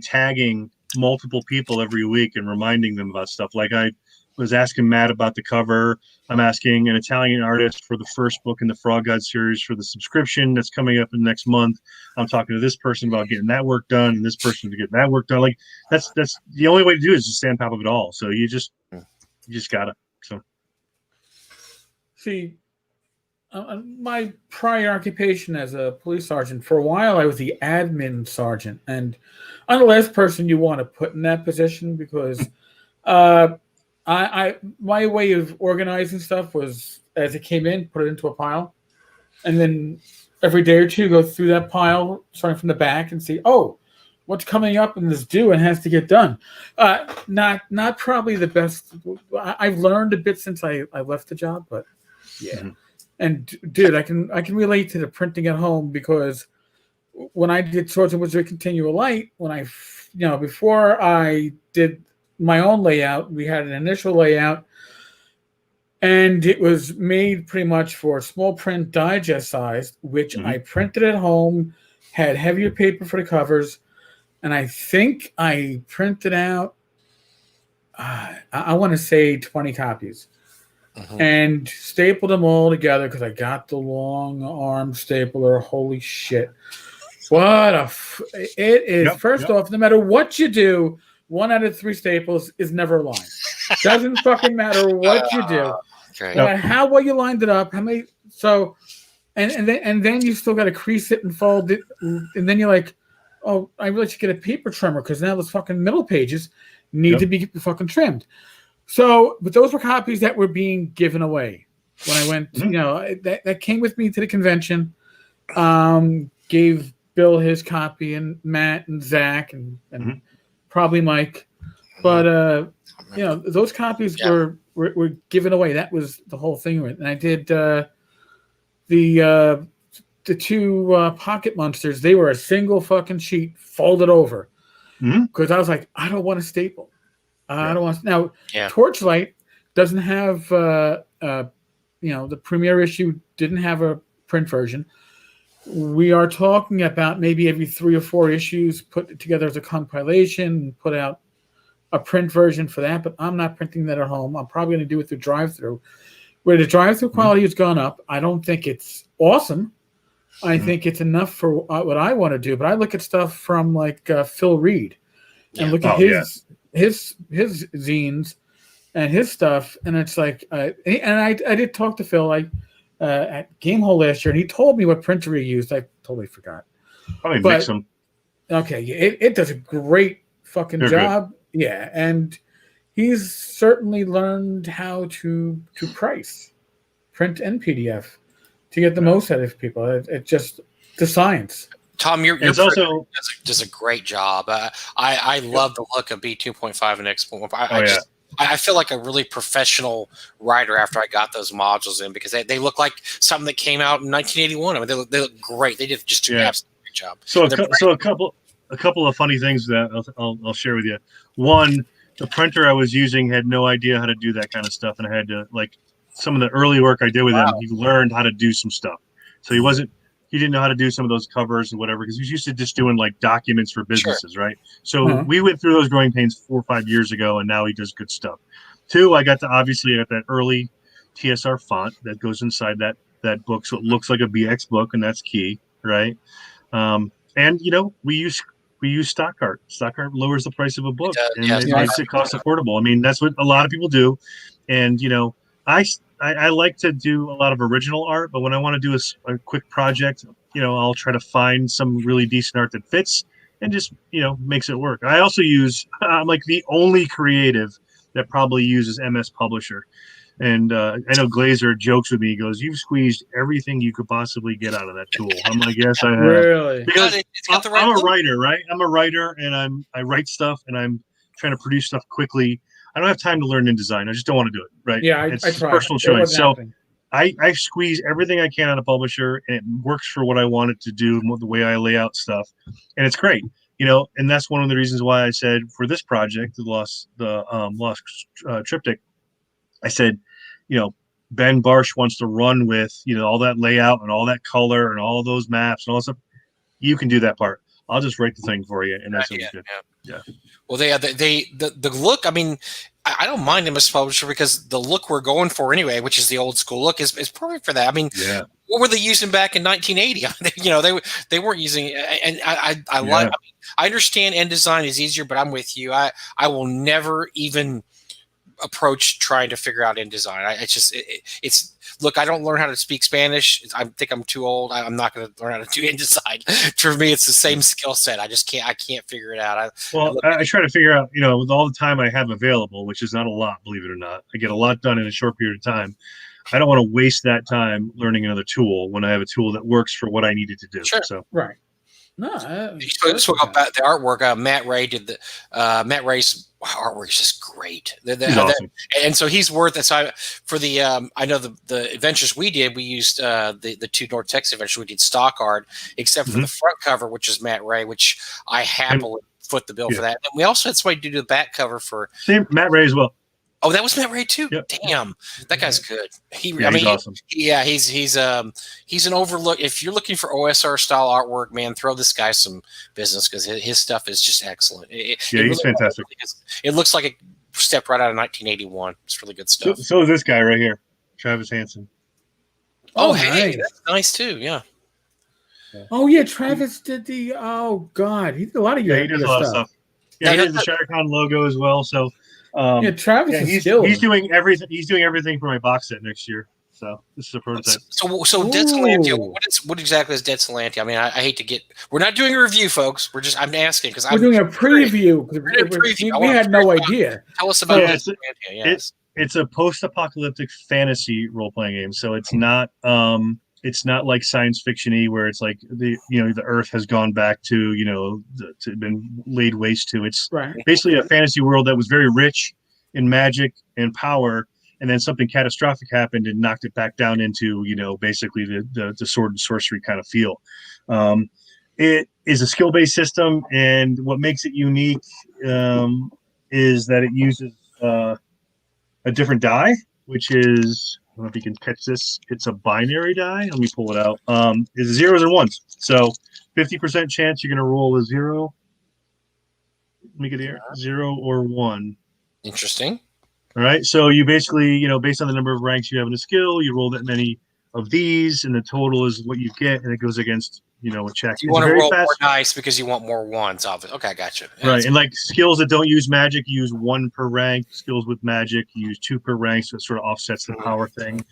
[SPEAKER 3] tagging multiple people every week and reminding them about stuff. Like I was asking Matt about the cover. I'm asking an Italian artist for the first book in the Frog God series for the subscription that's coming up in the next month. I'm talking to this person about getting that work done, and this person to get that work done. Like that's the only way to do it is just stay on top of it all. So you just gotta. So
[SPEAKER 1] see, my prior occupation as a police sergeant, for a while I was the admin sergeant, and I'm the last person you want to put in that position because I my way of organizing stuff was as it came in, put it into a pile, and then every day or two go through that pile, starting from the back, and see, what's coming up and is due and has to get done. Not probably the best. I've learned a bit since I left the job, but yeah. Mm-hmm. And dude, I can relate to the printing at home because when I did Swords and Wizardry Continual Light, before I did my own layout, we had an initial layout, and it was made pretty much for small print digest size, which I printed at home, had heavier paper for the covers, and I think I printed out, I want to say 20 copies. And stapled them all together because I got the long arm stapler. Holy shit. What it is. First off, no matter what you do, 1 out of 3 staples is never aligned. Doesn't fucking matter what you do. No matter how well you lined it up, how many and then you still gotta crease it and fold it, and then you're like, oh, I really should get a paper trimmer because now those fucking middle pages need to be fucking trimmed. So, but those were copies that were being given away when I went. That came with me to the convention. Gave Bill his copy, and Matt and Zach and probably Mike. But those copies were given away. That was the whole thing. And I did the 2 Pocket Monsters. They were a single fucking sheet folded over because I was like, I don't want to staple. I don't want to. Now, Torchlight doesn't have, the premiere issue didn't have a print version. We are talking about maybe every 3 or 4 issues put together as a compilation and put out a print version for that, but I'm not printing that at home. I'm probably going to do it through drive-through. Where the drive-through quality has gone up, I don't think it's awesome. I think it's enough for what I want to do, but I look at stuff from like Phil Reed and look at his zines and his stuff, and it's like, and I did talk to Phil at Gamehole last year, and he told me what printer he used. I totally forgot.
[SPEAKER 3] Probably mix them.
[SPEAKER 1] Okay, it does a great fucking job. Good. Yeah, and he's certainly learned how to price print and PDF to get the most out of people. It's just the science.
[SPEAKER 2] Tom, your
[SPEAKER 3] it's also
[SPEAKER 2] does a great job. I love the look of B 2.5 and X 1.5. I feel like a really professional writer after I got those modules in because they look like something that came out in 1981. I mean, they look great. They did just an absolutely great job.
[SPEAKER 3] So a couple of funny things that I'll share with you. One, the printer I was using had no idea how to do that kind of stuff, and I had to some of the early work I did with him. He learned how to do some stuff, so he didn't know how to do some of those covers and whatever because he was used to just doing documents for businesses, right? So we went through those growing pains 4 or 5 years ago, and now he does good stuff. Two, I got that early TSR font that goes inside that book, so it looks like a BX book, and that's key, right? And we use stock art. Stock art lowers the price of a book and it makes it cost affordable. I mean, that's what a lot of people do, and I like to do a lot of original art, but when I want to do a quick project, I'll try to find some really decent art that fits and just, makes it work. I also I'm like the only creative that probably uses MS Publisher. And I know Glazer jokes with me. He goes, "You've squeezed everything you could possibly get out of that tool." I'm like, "Yes, I have."
[SPEAKER 1] Really?
[SPEAKER 3] Because I'm a writer, right? I'm a writer, and I write stuff, and I'm trying to produce stuff quickly. I don't have time to learn InDesign. I just don't want to do it, right?
[SPEAKER 1] Yeah,
[SPEAKER 3] it's
[SPEAKER 1] I tried.
[SPEAKER 3] Personal choice. So I squeeze everything I can out of Publisher, and it works for what I want it to do, the way I lay out stuff, and it's great. And that's one of the reasons why I said for this project, the Lost Triptych, I said, Ben Barsh wants to run with, all that layout and all that color and all those maps and all that stuff. You can do that part. I'll just write the thing for you, and that's what we did. Yeah.
[SPEAKER 2] Well, the look. I mean, I don't mind MS Publisher because the look we're going for anyway, which is the old school look, is perfect for that. I mean, what were they using back in 1980? They weren't using, and I like. I understand InDesign is easier, but I'm with you. I will never even approach trying to figure out InDesign. It's look, I don't learn how to speak Spanish. I think I'm too old. I'm not going to learn how to do InDesign. For me, it's the same skill set. I can't figure it out.
[SPEAKER 3] I try to figure out, with all the time I have available, which is not a lot, believe it or not. I get a lot done in a short period of time. I don't want to waste that time learning another tool when I have a tool that works for what I needed to do.
[SPEAKER 2] Sure.
[SPEAKER 3] So
[SPEAKER 1] right. No,
[SPEAKER 2] you spoke about the artwork. Matt Ray did Matt Ray's artwork is just great.
[SPEAKER 3] He's awesome.
[SPEAKER 2] And so he's worth it. So for the I know the adventures we did, we used the two North Texas adventures. We did stock art, except for the front cover, which is Matt Ray, which I happily foot the bill for that. And we also had somebody do the back cover for
[SPEAKER 3] Matt Ray as well.
[SPEAKER 2] Oh, that was Matt Ray too.
[SPEAKER 3] Yep.
[SPEAKER 2] Damn, that guy's good. He's
[SPEAKER 3] awesome.
[SPEAKER 2] He's an overlook. If you're looking for OSR style artwork, man, throw this guy some business because his stuff is just excellent.
[SPEAKER 3] He's fantastic.
[SPEAKER 2] It looks like it stepped right out of 1981. It's really good stuff.
[SPEAKER 3] So is this guy right here, Travis Hansen.
[SPEAKER 2] Oh, hey, nice. That's nice too. Yeah.
[SPEAKER 1] Oh yeah, Travis did the. Oh God, he did a lot of
[SPEAKER 3] he does a lot of stuff. Yeah, he has the ShatterCon logo as well. So.
[SPEAKER 1] Travis is still.
[SPEAKER 3] He's doing everything. He's doing everything for my box set next year. So this is a prototype.
[SPEAKER 2] So Dead Celente. What exactly is Dead Celente? I mean, I hate to get. We're not doing a review, folks. I'm asking because
[SPEAKER 1] we're doing a preview. We had no idea.
[SPEAKER 2] Tell us about Dead Celente. Yes.
[SPEAKER 3] It's a post-apocalyptic fantasy role-playing game. So it's not like science fiction-y where it's like the Earth has gone back to been laid waste to. It's basically a fantasy world that was very rich in magic and power, and then something catastrophic happened and knocked it back down into basically the sword and sorcery kind of feel. It is a skill-based system, and what makes it unique is that it uses a different die, which is. I don't know if you can catch this. It's a binary die. Let me pull it out. It's zeros and ones. So 50% chance you're going to roll a 0. Let me get here. 0 or 1.
[SPEAKER 2] Interesting.
[SPEAKER 3] All right. So you basically, based on the number of ranks you have in a skill, you roll that many of these, and the total is what you get, and it goes against, a check.
[SPEAKER 2] You want to roll more dice because you want more ones, obviously. Okay, I got you.
[SPEAKER 3] Yeah, right. And like skills that don't use magic, you use 1 per rank. Skills with magic, you use 2 per rank, so it sort of offsets the power thing.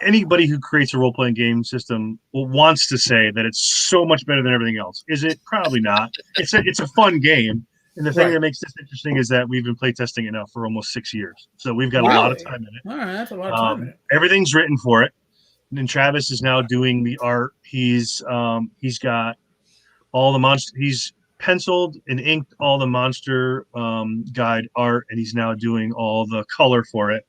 [SPEAKER 3] Anybody who creates a role-playing game system wants to say that it's so much better than everything else. Is it? Probably not. It's a fun game. And the thing that makes this interesting is that we've been playtesting it now for almost 6 years. So we've got a lot of time in it.
[SPEAKER 1] All right, that's a lot of time in it.
[SPEAKER 3] Everything's written for it. and Travis is now doing the art. He's got all the monster. He's penciled and inked all the monster guide art, and he's now doing all the color for it.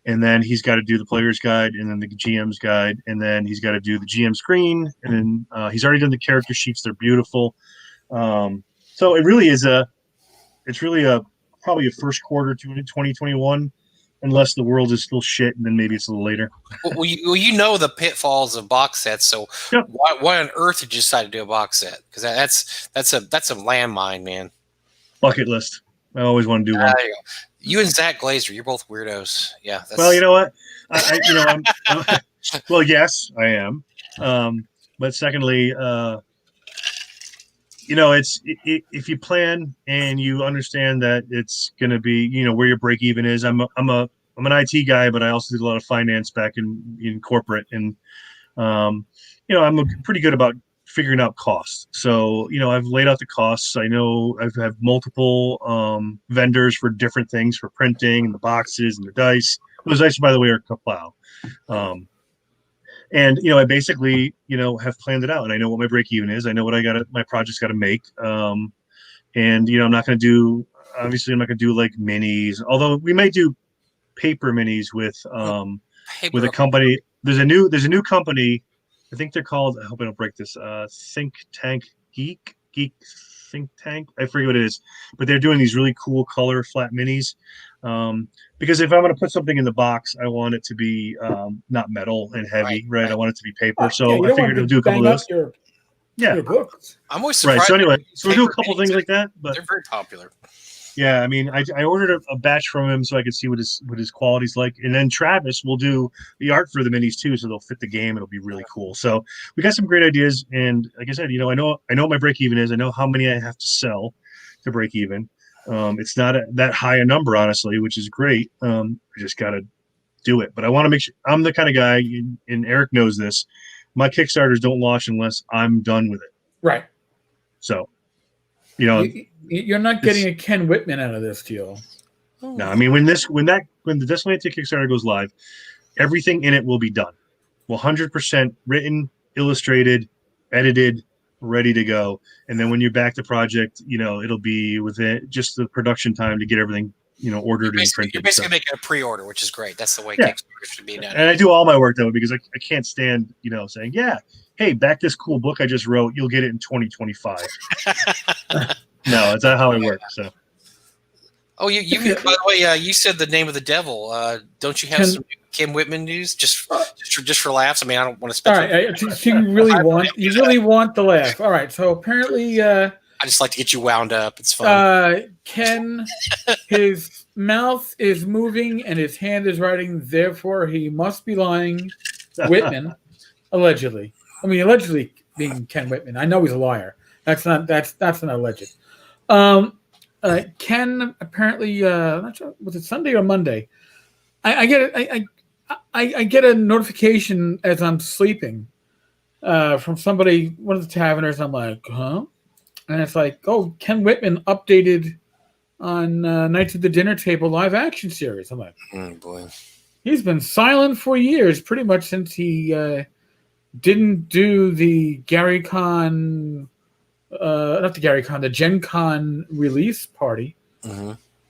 [SPEAKER 3] And then he's got to do the player's guide, and then the GM's guide, and then he's got to do the GM screen, and then he's already done the character sheets. They're beautiful. So it really is probably a first quarter to 2021, unless the world is still shit, and then maybe it's a little later.
[SPEAKER 2] Well, you know the pitfalls of box sets. So
[SPEAKER 3] Yep.
[SPEAKER 2] why on earth did you decide to do a box set? Because that's a landmine, man.
[SPEAKER 3] Bucket list. I always want to do one.
[SPEAKER 2] You and Zach Glazer, you're both weirdos. Yeah.
[SPEAKER 3] Well, you know what? I'm well, yes, I am. But secondly, if you plan and you understand that it's going to be, where your break even is. I'm an IT guy, but I also did a lot of finance back in corporate, and I'm pretty good about figuring out costs. So, I've laid out the costs. I know I've had multiple vendors for different things, for printing and the boxes and the dice. Those dice, by the way, are Kaplow. And, I basically, have planned it out, and I know what my break even is. I know what my project's got to make. And, I'm not going to do like minis, although we might do paper minis with a company. There's a new company. I think they're called, I hope I don't break this, Think Tank Geek Think Tank. I forget what it is, but they're doing these really cool color flat minis. Because if I'm going to put something in the box, I want it to be not metal and heavy, right? I want it to be paper. So I figured I'll do a couple of those.
[SPEAKER 1] Your books.
[SPEAKER 2] I'm always surprised.
[SPEAKER 3] Right. So anyway, we'll do a couple things like that. But
[SPEAKER 2] they're very popular.
[SPEAKER 3] Yeah, I mean, I ordered a batch from him so I could see what his quality's like, and then Travis will do the art for the minis too, so they'll fit the game. It'll be really cool. So we got some great ideas, and like I said, I know what my break even is. I know how many I have to sell to break even. It's not that high a number, honestly, which is great. I just got to do it, but I want to make sure. I'm the kind of guy, and Eric knows this. My Kickstarters don't launch unless I'm done with it.
[SPEAKER 1] Right.
[SPEAKER 3] So,
[SPEAKER 1] you're not getting a Ken Whitman out of this deal.
[SPEAKER 3] No, I mean when the Celente Kickstarter goes live, everything in it will be done, 100% written, illustrated, edited, ready to go. And then when you back the project, it'll be within just the production time to get everything, ordered and printed.
[SPEAKER 2] You're basically making a pre-order, which is great. That's the way Kickstarter should be done.
[SPEAKER 3] And I do all my work though, because I can't stand, saying, hey, back this cool book I just wrote, you'll get it in 2025. No, it's not how it works. So.
[SPEAKER 2] Oh, you by the way, you said the name of the devil. Don't you have some Kim Whitman news just for laughs? I mean, I don't want to spend.
[SPEAKER 1] All right, you really want the laugh. All right, so apparently,
[SPEAKER 2] I just like to get you wound up. It's fun.
[SPEAKER 1] Ken, his mouth is moving and his hand is writing. Therefore, he must be lying. Whitman, allegedly. I mean, allegedly being Ken Whitman. I know he's a liar. That's not alleged. Ken apparently, not sure, was it Sunday or Monday? I get a notification as I'm sleeping from somebody, one of the taverners. I'm like, huh? And it's like, oh, Ken Whitman updated on Knights of the Dinner Table live action series. I'm like,
[SPEAKER 2] oh boy,
[SPEAKER 1] he's been silent for years, pretty much since he didn't do the Gary Con. The Gen Con release party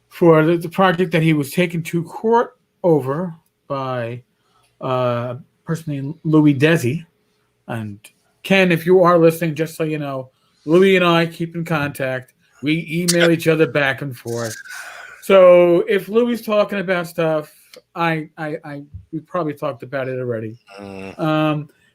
[SPEAKER 1] for the project that he was taken to court over by a person named Louis Desi. And Ken, if you are listening, just so you know, Louis and I keep in contact. We email each other back and forth. So if Louis is talking about stuff, we probably talked about it already.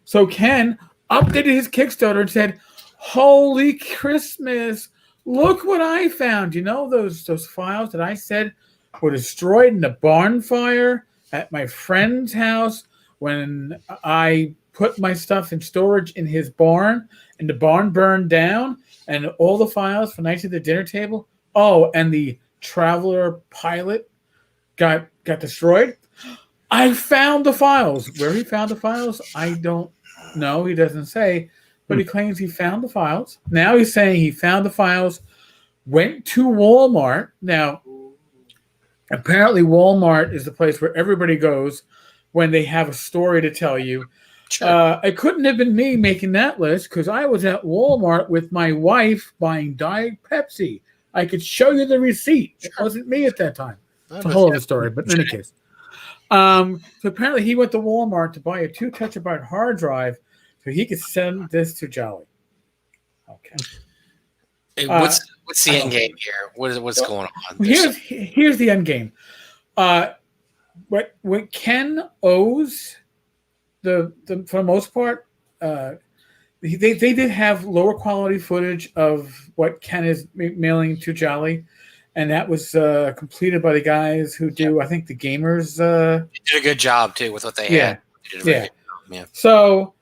[SPEAKER 1] So Ken updated his Kickstarter and said, holy Christmas, look what I found. Those files that I said were destroyed in a barn fire at my friend's house when I put my stuff in storage in his barn, and the barn burned down, and all the files for Knights of the Dinner Table. Oh, and the Traveler pilot got destroyed. I found the files. Where he found the files, I don't know. He doesn't say. But he claims he found the files. Now he's saying he found the files, went to Walmart. Now, apparently Walmart is the place where everybody goes when they have a story to tell you.
[SPEAKER 2] Sure.
[SPEAKER 1] It couldn't have been me making that list because I was at Walmart with my wife buying Diet Pepsi. I could show you the receipt. It wasn't me at that time. It's a whole other story, but in any case. So apparently he went to Walmart to buy a 2 terabyte hard drive so he could send this to Jolly. Okay.
[SPEAKER 2] Hey, what's the end game here? What's going on?
[SPEAKER 1] Here's the end game. What Ken owes the for the most part, they did have lower quality footage of what Ken is mailing to Jolly, and that was completed by the guys who do I think the gamers.
[SPEAKER 2] They did a good job too with what they had. They did a very good job, yeah.
[SPEAKER 1] So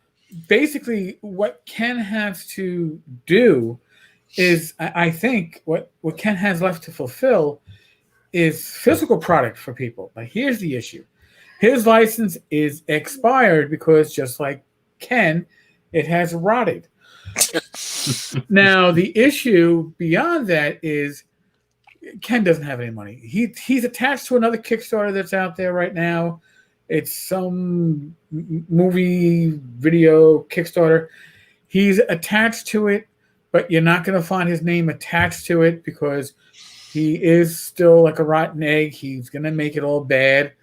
[SPEAKER 1] basically, what Ken has to do is, I think, what Ken has left to fulfill is physical product for people. But here's the issue. His license is expired because just like Ken, it has rotted. Now, the issue beyond that is Ken doesn't have any money. He's attached to another Kickstarter that's out there right now. It's some movie video Kickstarter. He's attached to it, but you're not going to find his name attached to it because he is still like a rotten egg. He's going to make it all bad,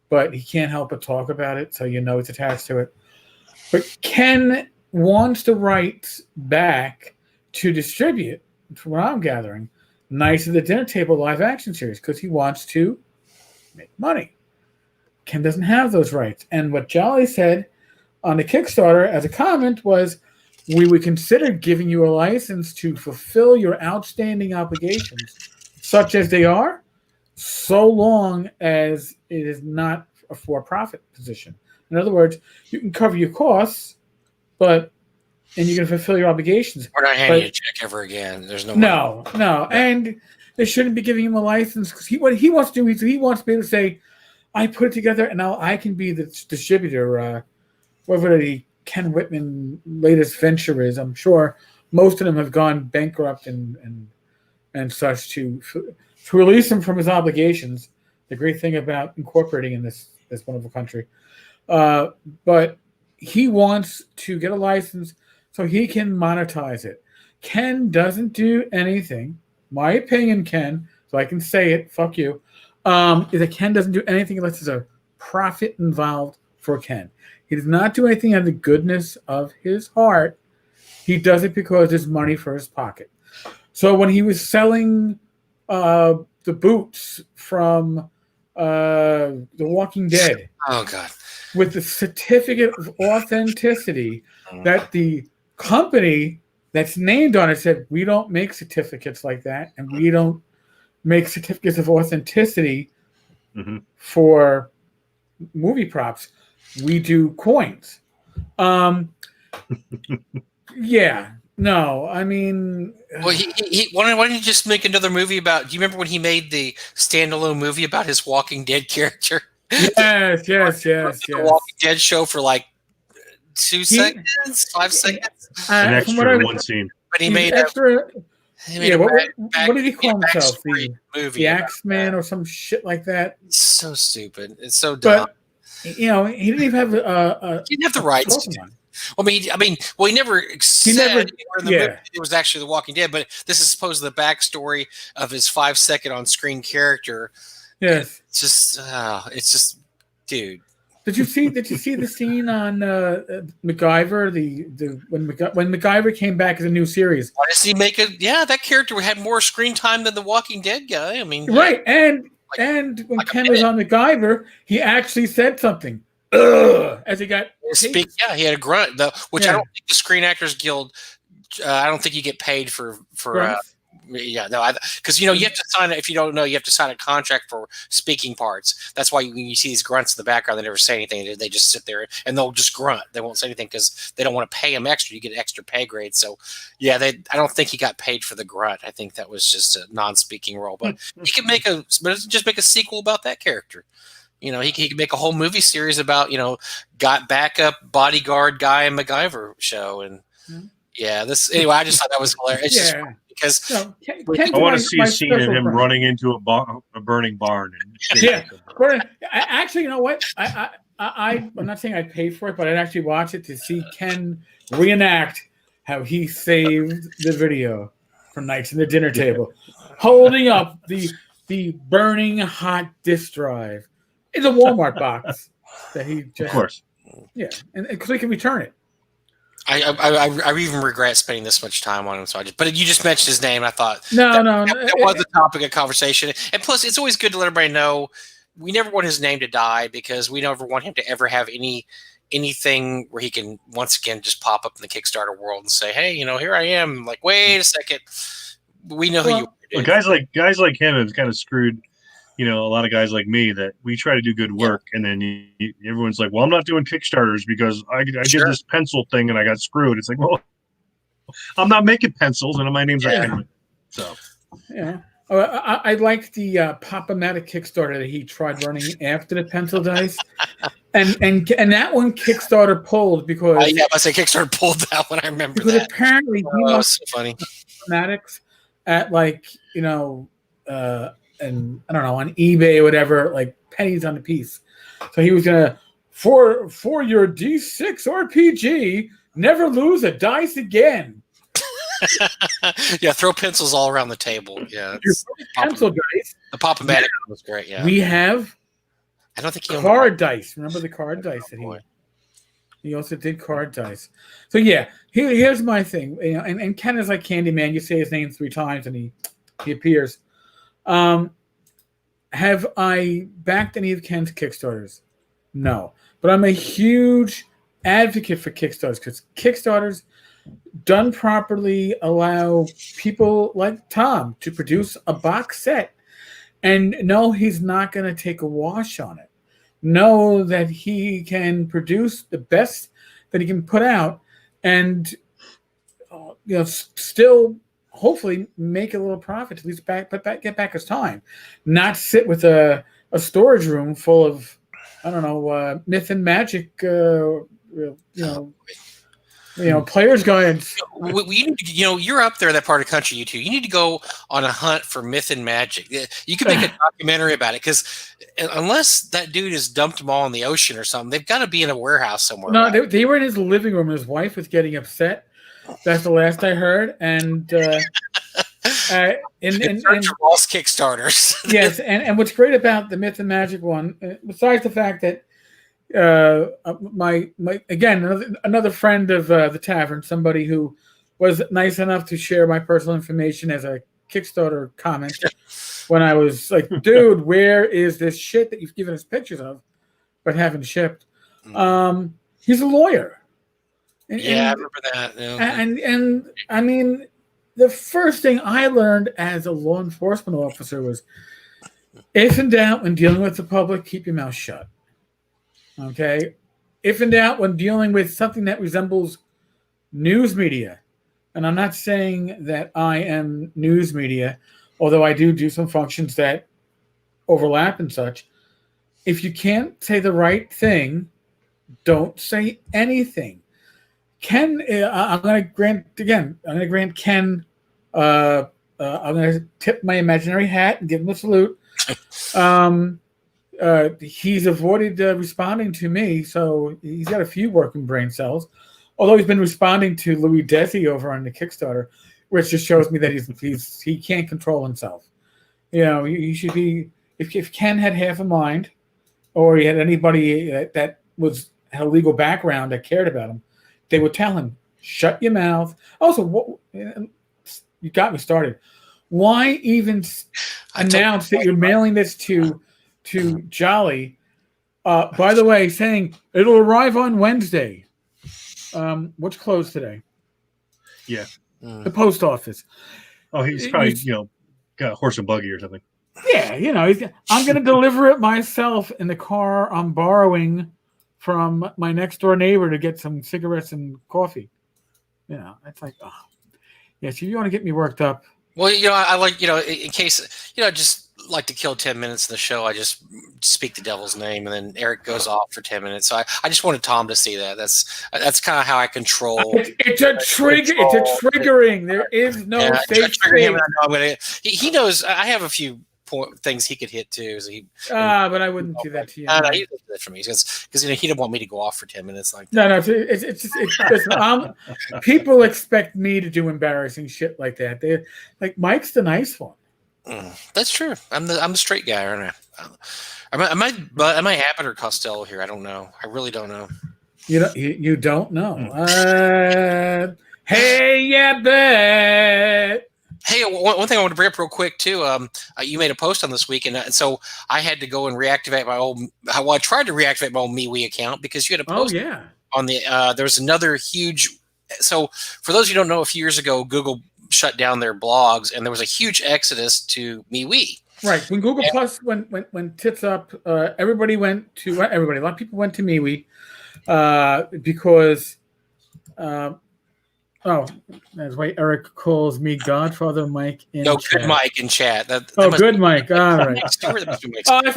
[SPEAKER 1] but he can't help but talk about it, so you know it's attached to it. But Ken wants the rights back to distribute, from what I'm gathering, Nights at the Dinner Table live action series because he wants to make money. Ken doesn't have those rights. And what Jolly said on the Kickstarter as a comment was, we would consider giving you a license to fulfill your outstanding obligations, such as they are, so long as it is not a for-profit position. In other words, you can cover your costs, and you can fulfill your obligations.
[SPEAKER 2] We're not handing you a check ever again. There's no money.
[SPEAKER 1] No. And they shouldn't be giving him a license because what he wants to do is he wants to be able to say, I put it together and now I can be the distributor, whatever the Ken Whitman latest venture is. I'm sure most of them have gone bankrupt and such to release him from his obligations. The great thing about incorporating in this wonderful country. But he wants to get a license so he can monetize it. Ken doesn't do anything. My opinion, Ken, so I can say it, fuck you, is that Ken doesn't do anything unless there's a profit involved for Ken. He does not do anything out of the goodness of his heart. He does it because there's money for his pocket. So when he was selling the boots from The Walking Dead,
[SPEAKER 2] oh God,
[SPEAKER 1] with the certificate of authenticity that the company that's named on it said, we don't make certificates like that, and we don't make certificates of authenticity for movie props. We do coins. Yeah. No, I mean...
[SPEAKER 2] Well, why don't you just make another movie about... Do you remember when he made the standalone movie about his Walking Dead character?
[SPEAKER 1] Yes.
[SPEAKER 2] The Walking Dead show for like 2 seconds, 5 seconds?
[SPEAKER 3] An extra in one scene.
[SPEAKER 2] But he made
[SPEAKER 1] extra... What did he call himself?
[SPEAKER 2] The
[SPEAKER 1] Axeman or some shit like that?
[SPEAKER 2] It's so stupid. It's so dumb.
[SPEAKER 1] But, he didn't even have
[SPEAKER 2] he didn't have the rights to do it. He never said anywhere in the movie it was actually The Walking Dead, but this is supposedly the backstory of his 5-second on-screen character.
[SPEAKER 1] Yes.
[SPEAKER 2] It's just, dude.
[SPEAKER 1] Did you see the scene on MacGyver? When MacGyver came back as a new series?
[SPEAKER 2] Why does he make it? Yeah, that character had more screen time than the Walking Dead guy. I mean,
[SPEAKER 1] right, and when Ken was on MacGyver, he actually said something. As he got
[SPEAKER 2] he had a grunt. I don't think the Screen Actors Guild. I don't think you get paid for because you have to sign it. If you don't know, you have to sign a contract for speaking parts. That's why when you see these grunts in the background, they never say anything. They just sit there and they'll just grunt. They won't say anything because they don't want to pay him extra. You get extra pay grade. So I don't think he got paid for the grunt. I think that was just a non-speaking role. But he could make a sequel about that character. He could make a whole movie series about got backup bodyguard guy in MacGyver show and. Anyway, I just thought that was hilarious. It's just because
[SPEAKER 3] I want to see a scene of him running into a burning barn.
[SPEAKER 1] Actually, you know what? I'm not saying I'd pay for it, but I'd actually watch it to see Ken reenact how he saved the video for Nights in the Dinner Table, holding up the burning hot disk drive in the Walmart box that he just,
[SPEAKER 3] of course.
[SPEAKER 1] yeah, and because we can return it.
[SPEAKER 2] I even regret spending this much time on him. So but you just mentioned his name, and I thought
[SPEAKER 1] that
[SPEAKER 2] was the topic of conversation. And plus, it's always good to let everybody know we never want his name to die because we never want him to ever have anything where he can once again just pop up in the Kickstarter world and say, "Hey, here I am." Like, wait a second, we know who you are.
[SPEAKER 3] Well, guys like him have kind of screwed, a lot of guys like me that we try to do good work, and then everyone's like, "Well, I'm not doing Kickstarters because I did this pencil thing and I got screwed." It's like, well, I'm not making pencils, and my name's not Ken. So,
[SPEAKER 1] yeah. I like the Pop-O-Matic Kickstarter that he tried running after the pencil dice, and that one Kickstarter pulled because
[SPEAKER 2] I say Kickstarter pulled that one. I remember that.
[SPEAKER 1] Apparently he was
[SPEAKER 2] so funny.
[SPEAKER 1] Pop-O-Matics at and I don't know, on eBay or whatever, like pennies on the piece. So he was gonna for your D6 RPG, never lose a dice again.
[SPEAKER 2] Yeah, throw pencils all around the table. Yeah,
[SPEAKER 1] pencil dice.
[SPEAKER 2] The Pop-O-Matic was great. Yeah,
[SPEAKER 1] we have.
[SPEAKER 2] I don't think
[SPEAKER 1] card dice. Remember the card dice that he also did card dice. So yeah, here's my thing. And Ken is like Candyman. You say his name 3 times and he appears. Have I backed any of Ken's Kickstarters? No, but I'm a huge advocate for Kickstarters because Kickstarters, done properly, allow people like Thom to produce a box set and know he's not going to take a wash on it. Know that he can produce the best that he can put out and still hopefully make a little profit, at least get back his time. Not sit with a storage room full of, I don't know, myth and magic, players guides.
[SPEAKER 2] You're up there, that part of the country, you two. You need to go on a hunt for myth and magic. You could make a documentary about it because unless that dude has dumped them all in the ocean or something, they've got to be in a warehouse somewhere.
[SPEAKER 1] No, right? They were in his living room. His wife was getting upset. That's the last I heard. And in
[SPEAKER 2] lost Kickstarters.
[SPEAKER 1] Yes, and what's great about the myth and magic one, besides the fact that my another friend of the tavern, somebody who was nice enough to share my personal information as a Kickstarter comment when I was like, dude, where is this shit that you've given us pictures of but haven't shipped? He's a lawyer.
[SPEAKER 2] I remember that. Yeah.
[SPEAKER 1] And I mean, the first thing I learned as a law enforcement officer was, if in doubt when dealing with the public, keep your mouth shut. Okay? If in doubt when dealing with something that resembles news media, and I'm not saying that I am news media, although I do some functions that overlap and such, if you can't say the right thing, don't say anything. Ken, I'm going to grant Ken, I'm going to tip my imaginary hat and give him a salute. He's avoided responding to me, so he's got a few working brain cells. Although he's been responding to Louis Desi over on the Kickstarter, which just shows me that he can't control himself. He should be. If Ken had half a mind, or he had anybody that had a legal background that cared about him, they would tell him, "Shut your mouth." Also, you got me started. Why even announce that you're mailing this to Jolly? By the way, saying it'll arrive on Wednesday. What's closed today?
[SPEAKER 3] Yeah,
[SPEAKER 1] the post office.
[SPEAKER 3] Oh, he's probably got a horse and buggy or something.
[SPEAKER 1] Yeah, I'm going to deliver it myself in the car I'm borrowing from my next door neighbor to get some cigarettes and coffee. It's like, oh, yes, you want to get me worked up.
[SPEAKER 2] Well, I like, in case, just like to kill 10 minutes in the show, I just speak the devil's name, and then Eric goes off for 10 minutes. So I just wanted Thom to see that. That's kind of how I control.
[SPEAKER 1] It's a trigger. It's a triggering. There is no safe space.
[SPEAKER 2] He knows. I have a few things he could hit too. So
[SPEAKER 1] but I wouldn't do that to you.
[SPEAKER 2] No, he didn't do that for me because he didn't want me to go off for 10 minutes like that.
[SPEAKER 1] No, it's just listen, people expect me to do embarrassing shit like that. They like Mike's the nice one.
[SPEAKER 2] That's true. I'm the straight guy, aren't I? Am I Abbott or Costello here? I don't know. I really don't know.
[SPEAKER 1] You don't know. Hey, Abbott.
[SPEAKER 2] Hey, one thing I want to bring up real quick too. You made a post on this week, and so I had to go and reactivate my old. Well, I tried to reactivate my old MeWe account because you had a post.
[SPEAKER 1] Oh yeah.
[SPEAKER 2] On the there was another huge. So for those who don't know, a few years ago, Google shut down their blogs, and there was a huge exodus to MeWe.
[SPEAKER 1] Right. When Google Plus when tits up, everybody went to everybody. A lot of people went to MeWe because. That's why Eric calls me Godfather Mike in chat.
[SPEAKER 2] Good Mike in chat.
[SPEAKER 1] Good Mike. All right.
[SPEAKER 2] That's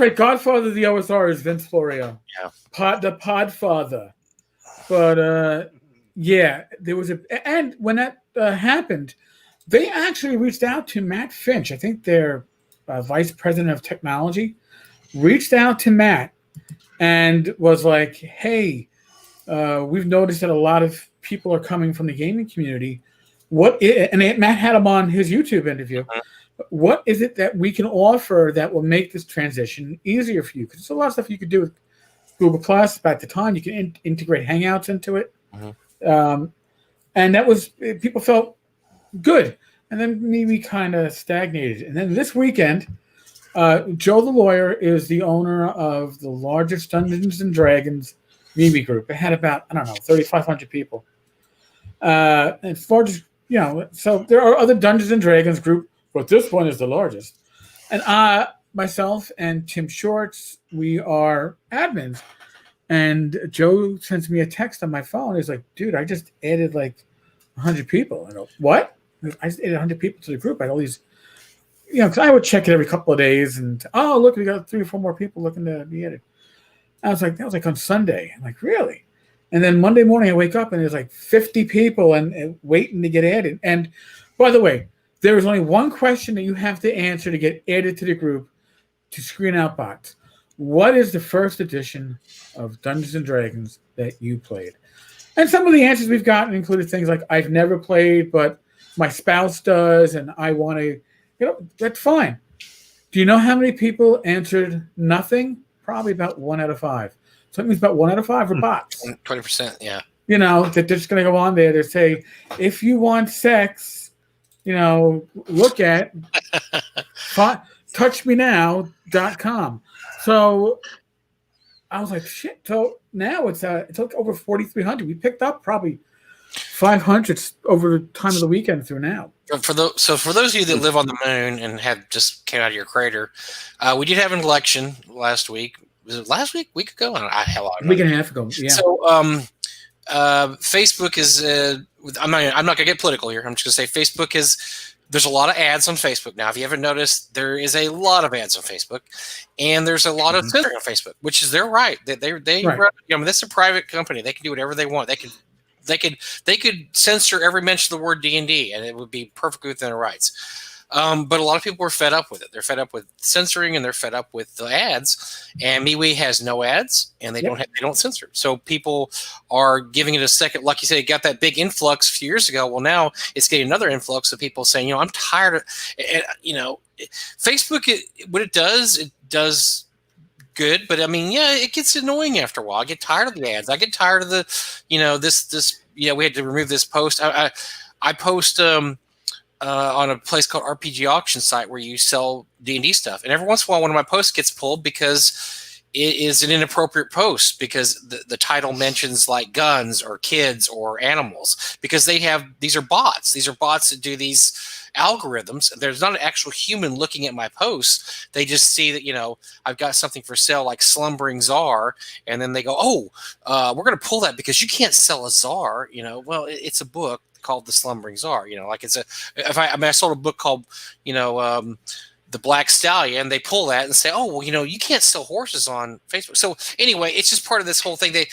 [SPEAKER 1] right. Godfather of the OSR is Vince Florio.
[SPEAKER 2] Yeah.
[SPEAKER 1] The Podfather. But yeah, there was and when that happened, they actually reached out to Matt Finch. I think their vice president of technology reached out to Matt and was like, "Hey, we've noticed that a lot of people are coming from the gaming community. Matt had him on his YouTube interview. What is it that we can offer that will make this transition easier for you? Because there's a lot of stuff you could do with Google Plus. At the time, you can integrate Hangouts into it, and that was people felt good. And then maybe kind of stagnated. And then this weekend, Joe the lawyer is the owner of the largest Dungeons and Dragons MeWe group. It had about 3,500 people. It's largest, so there are other Dungeons and Dragons group, but this one is the largest. And myself and Tim Shorts, we are admins. And Joe sends me a text on my phone. He's like, "Dude, I just added like 100 people." I go, "What?" I just added 100 people to the group. I had all these, because I would check it every couple of days, and look, we got 3 or 4 more people looking to be added. I was like, that was like on Sunday. I'm like, really? And then Monday morning I wake up and there's like 50 people and waiting to get added. And by the way, there is only one question that you have to answer to get added to the group to screen out bots. What is the first edition of Dungeons and Dragons that you played? And some of the answers we've gotten included things like, I've never played, but my spouse does, and I want to, that's fine. Do you know how many people answered nothing? Probably about 1 out of 5. So that means about 1 out of 5 are bots.
[SPEAKER 2] 20%, yeah.
[SPEAKER 1] That they're just going to go on there to say, if you want sex, look at touchmenow.com. So I was like, shit. So now it's over 4,300. We picked up probably 500 over the time of the weekend through now.
[SPEAKER 2] For those of you that live on the moon and have just came out of your crater, we did have an election last week. Was it last week? Week ago?
[SPEAKER 1] A week and a half ago. Yeah.
[SPEAKER 2] So Facebook is. I'm not gonna get political here. I'm just gonna say Facebook is. There's a lot of ads on Facebook now. If you haven't noticed, there is a lot of ads on Facebook, and there's a lot of censoring on Facebook, which is their right. They
[SPEAKER 1] right.
[SPEAKER 2] Run, this is a private company. They can do whatever they want. They could censor every mention of the word D&D, and it would be perfectly within their rights. But a lot of people are fed up with it. They're fed up with censoring, and they're fed up with the ads. And MeWe has no ads, and they don't censor. So people are giving it a second. Like you said, it got that big influx a few years ago. Well, now it's getting another influx of people saying, I'm tired of. Facebook. What it does good, but it gets annoying after a while. I get tired of the ads. I get tired of the, this. We had to remove this post. I post. On a place called RPG Auction Site where you sell D&D stuff. And every once in a while, one of my posts gets pulled because it is an inappropriate post because the title mentions like guns or kids or animals because these are bots. These are bots that do these algorithms. There's not an actual human looking at my posts. They just see that, I've got something for sale like Slumbering Czar. And then they go, we're going to pull that because you can't sell a czar. Well, it's a book called The Slumbering Czar. I sold a book called, The Black Stallion. They pull that and say, you can't sell horses on Facebook. So anyway, it's just part of this whole thing. They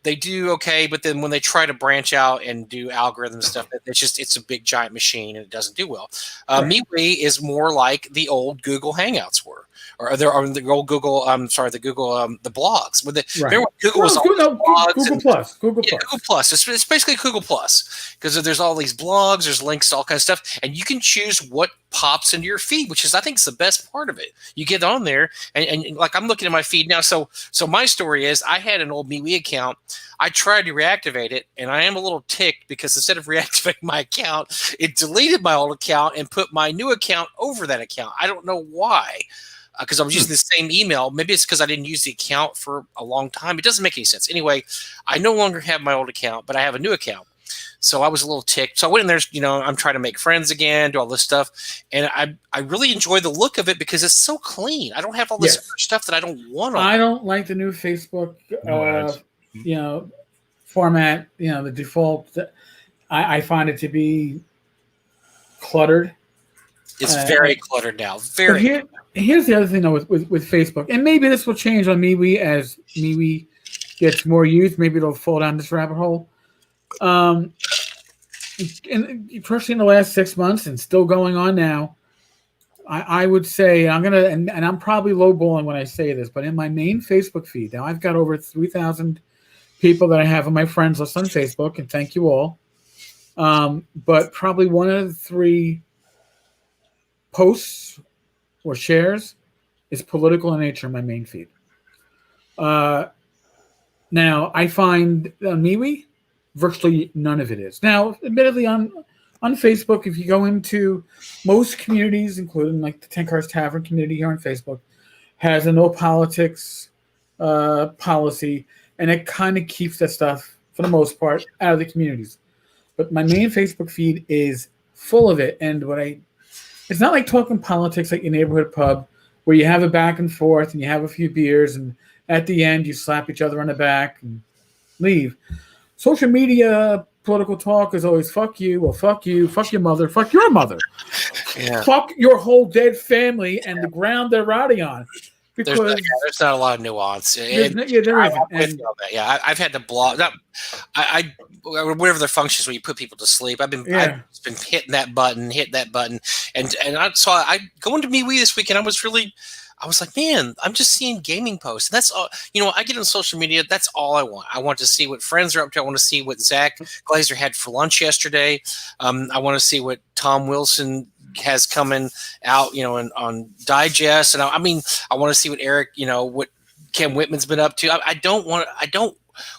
[SPEAKER 2] they do okay, but then when they try to branch out and do algorithm stuff, it's a big giant machine and it doesn't do well. MeWe is more like the old Google Hangouts were. Or the old Google, the Google, the blogs. Remember when Google was all blogs
[SPEAKER 1] Google Plus.
[SPEAKER 2] Google Plus. It's basically Google Plus because there's all these blogs, there's links to all kinds of stuff, and you can choose what pops into your feed, which is I think is the best part of it. You get on there, and like I'm looking at my feed now. So my story is I had an old MeWe account. I tried to reactivate it, and I am a little ticked because instead of reactivating my account, it deleted my old account and put my new account over that account. I don't know why. Because I was using the same email. Maybe it's because I didn't use the account for a long time. It doesn't make any sense. Anyway, I no longer have my old account, but I have a new account. So I was a little ticked. So I went in there, I'm trying to make friends again, do all this stuff. And I really enjoy the look of it because it's so clean. I don't have all this stuff that I don't want on.
[SPEAKER 1] I don't like the new Facebook, format, the default. I find it to be cluttered.
[SPEAKER 2] It's very cluttered now. Very.
[SPEAKER 1] Here's the other thing, though, with Facebook, and maybe this will change on MeWe as MeWe gets more used. Maybe it'll fall down this rabbit hole. And especially in the last 6 months, and still going on now, I would say I'm gonna, and I'm probably lowballing when I say this, but in my main Facebook feed now, I've got over 3,000 people that I have on my friends list on Facebook, and thank you all. But probably one of the 3 posts or shares is political in nature in my main feed. Now, I find on MeWe, virtually none of it is. Now, admittedly, on Facebook, if you go into most communities, including like the Tenkar's Tavern community here on Facebook, has a no politics policy, and it kind of keeps that stuff, for the most part, out of the communities. But my main Facebook feed is full of it, and it's not like talking politics like your neighborhood pub where you have a back and forth and you have a few beers and at the end you slap each other on the back and leave. Social media political talk is always fuck you, well, fuck you, fuck your mother, fuck your mother, fuck your whole dead family and the ground they're riding on. Because
[SPEAKER 2] there's not a lot of nuance.
[SPEAKER 1] There isn't.
[SPEAKER 2] I've had to block. I whatever the functions where you put people to sleep. I've been hitting that button, and I going to MeWe this weekend. I was like, man, I'm just seeing gaming posts. And that's all. I get on social media. That's all I want. I want to see what friends are up to. I want to see what Zach Glazer had for lunch yesterday. I want to see what Thom Wilson has coming out, on Digest, and I want to see what Eric, what Ken Whitman's been up to. I don't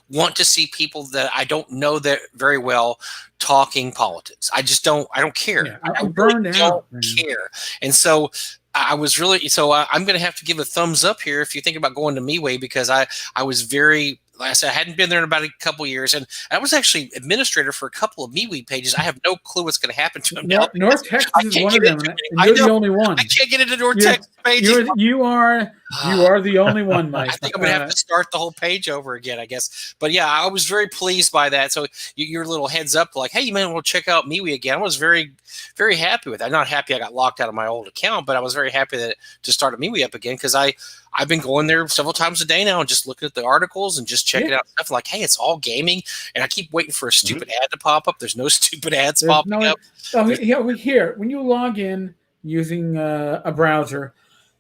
[SPEAKER 2] want to see people that I don't know that very well talking politics. I don't care.
[SPEAKER 1] Yeah, I'm burned out.
[SPEAKER 2] Don't care. And so I'm going to have to give a thumbs up here if you think about going to MeWe, because I was very, like I said, I hadn't been there in about a couple of years, and I was actually administrator for a couple of MeWe pages. I have no clue what's going to happen to them now.
[SPEAKER 1] North Texas is one of them, and you're the only one.
[SPEAKER 2] I can't get into North Texas pages.
[SPEAKER 1] You are the only one, Mike.
[SPEAKER 2] I think I'm going to have to start the whole page over again, I guess. But yeah, I was very pleased by that. So your little heads up, like, hey, man, we'll check out MeWe again. I was very, very happy with that. I'm not happy I got locked out of my old account, but I was very happy to start a MeWe up again, because I've been going there several times a day now and just looking at the articles and just checking out stuff like, hey, it's all gaming. And I keep waiting for a stupid ad to pop up. There's no stupid ads popping up.
[SPEAKER 1] Here, when you log in using a browser,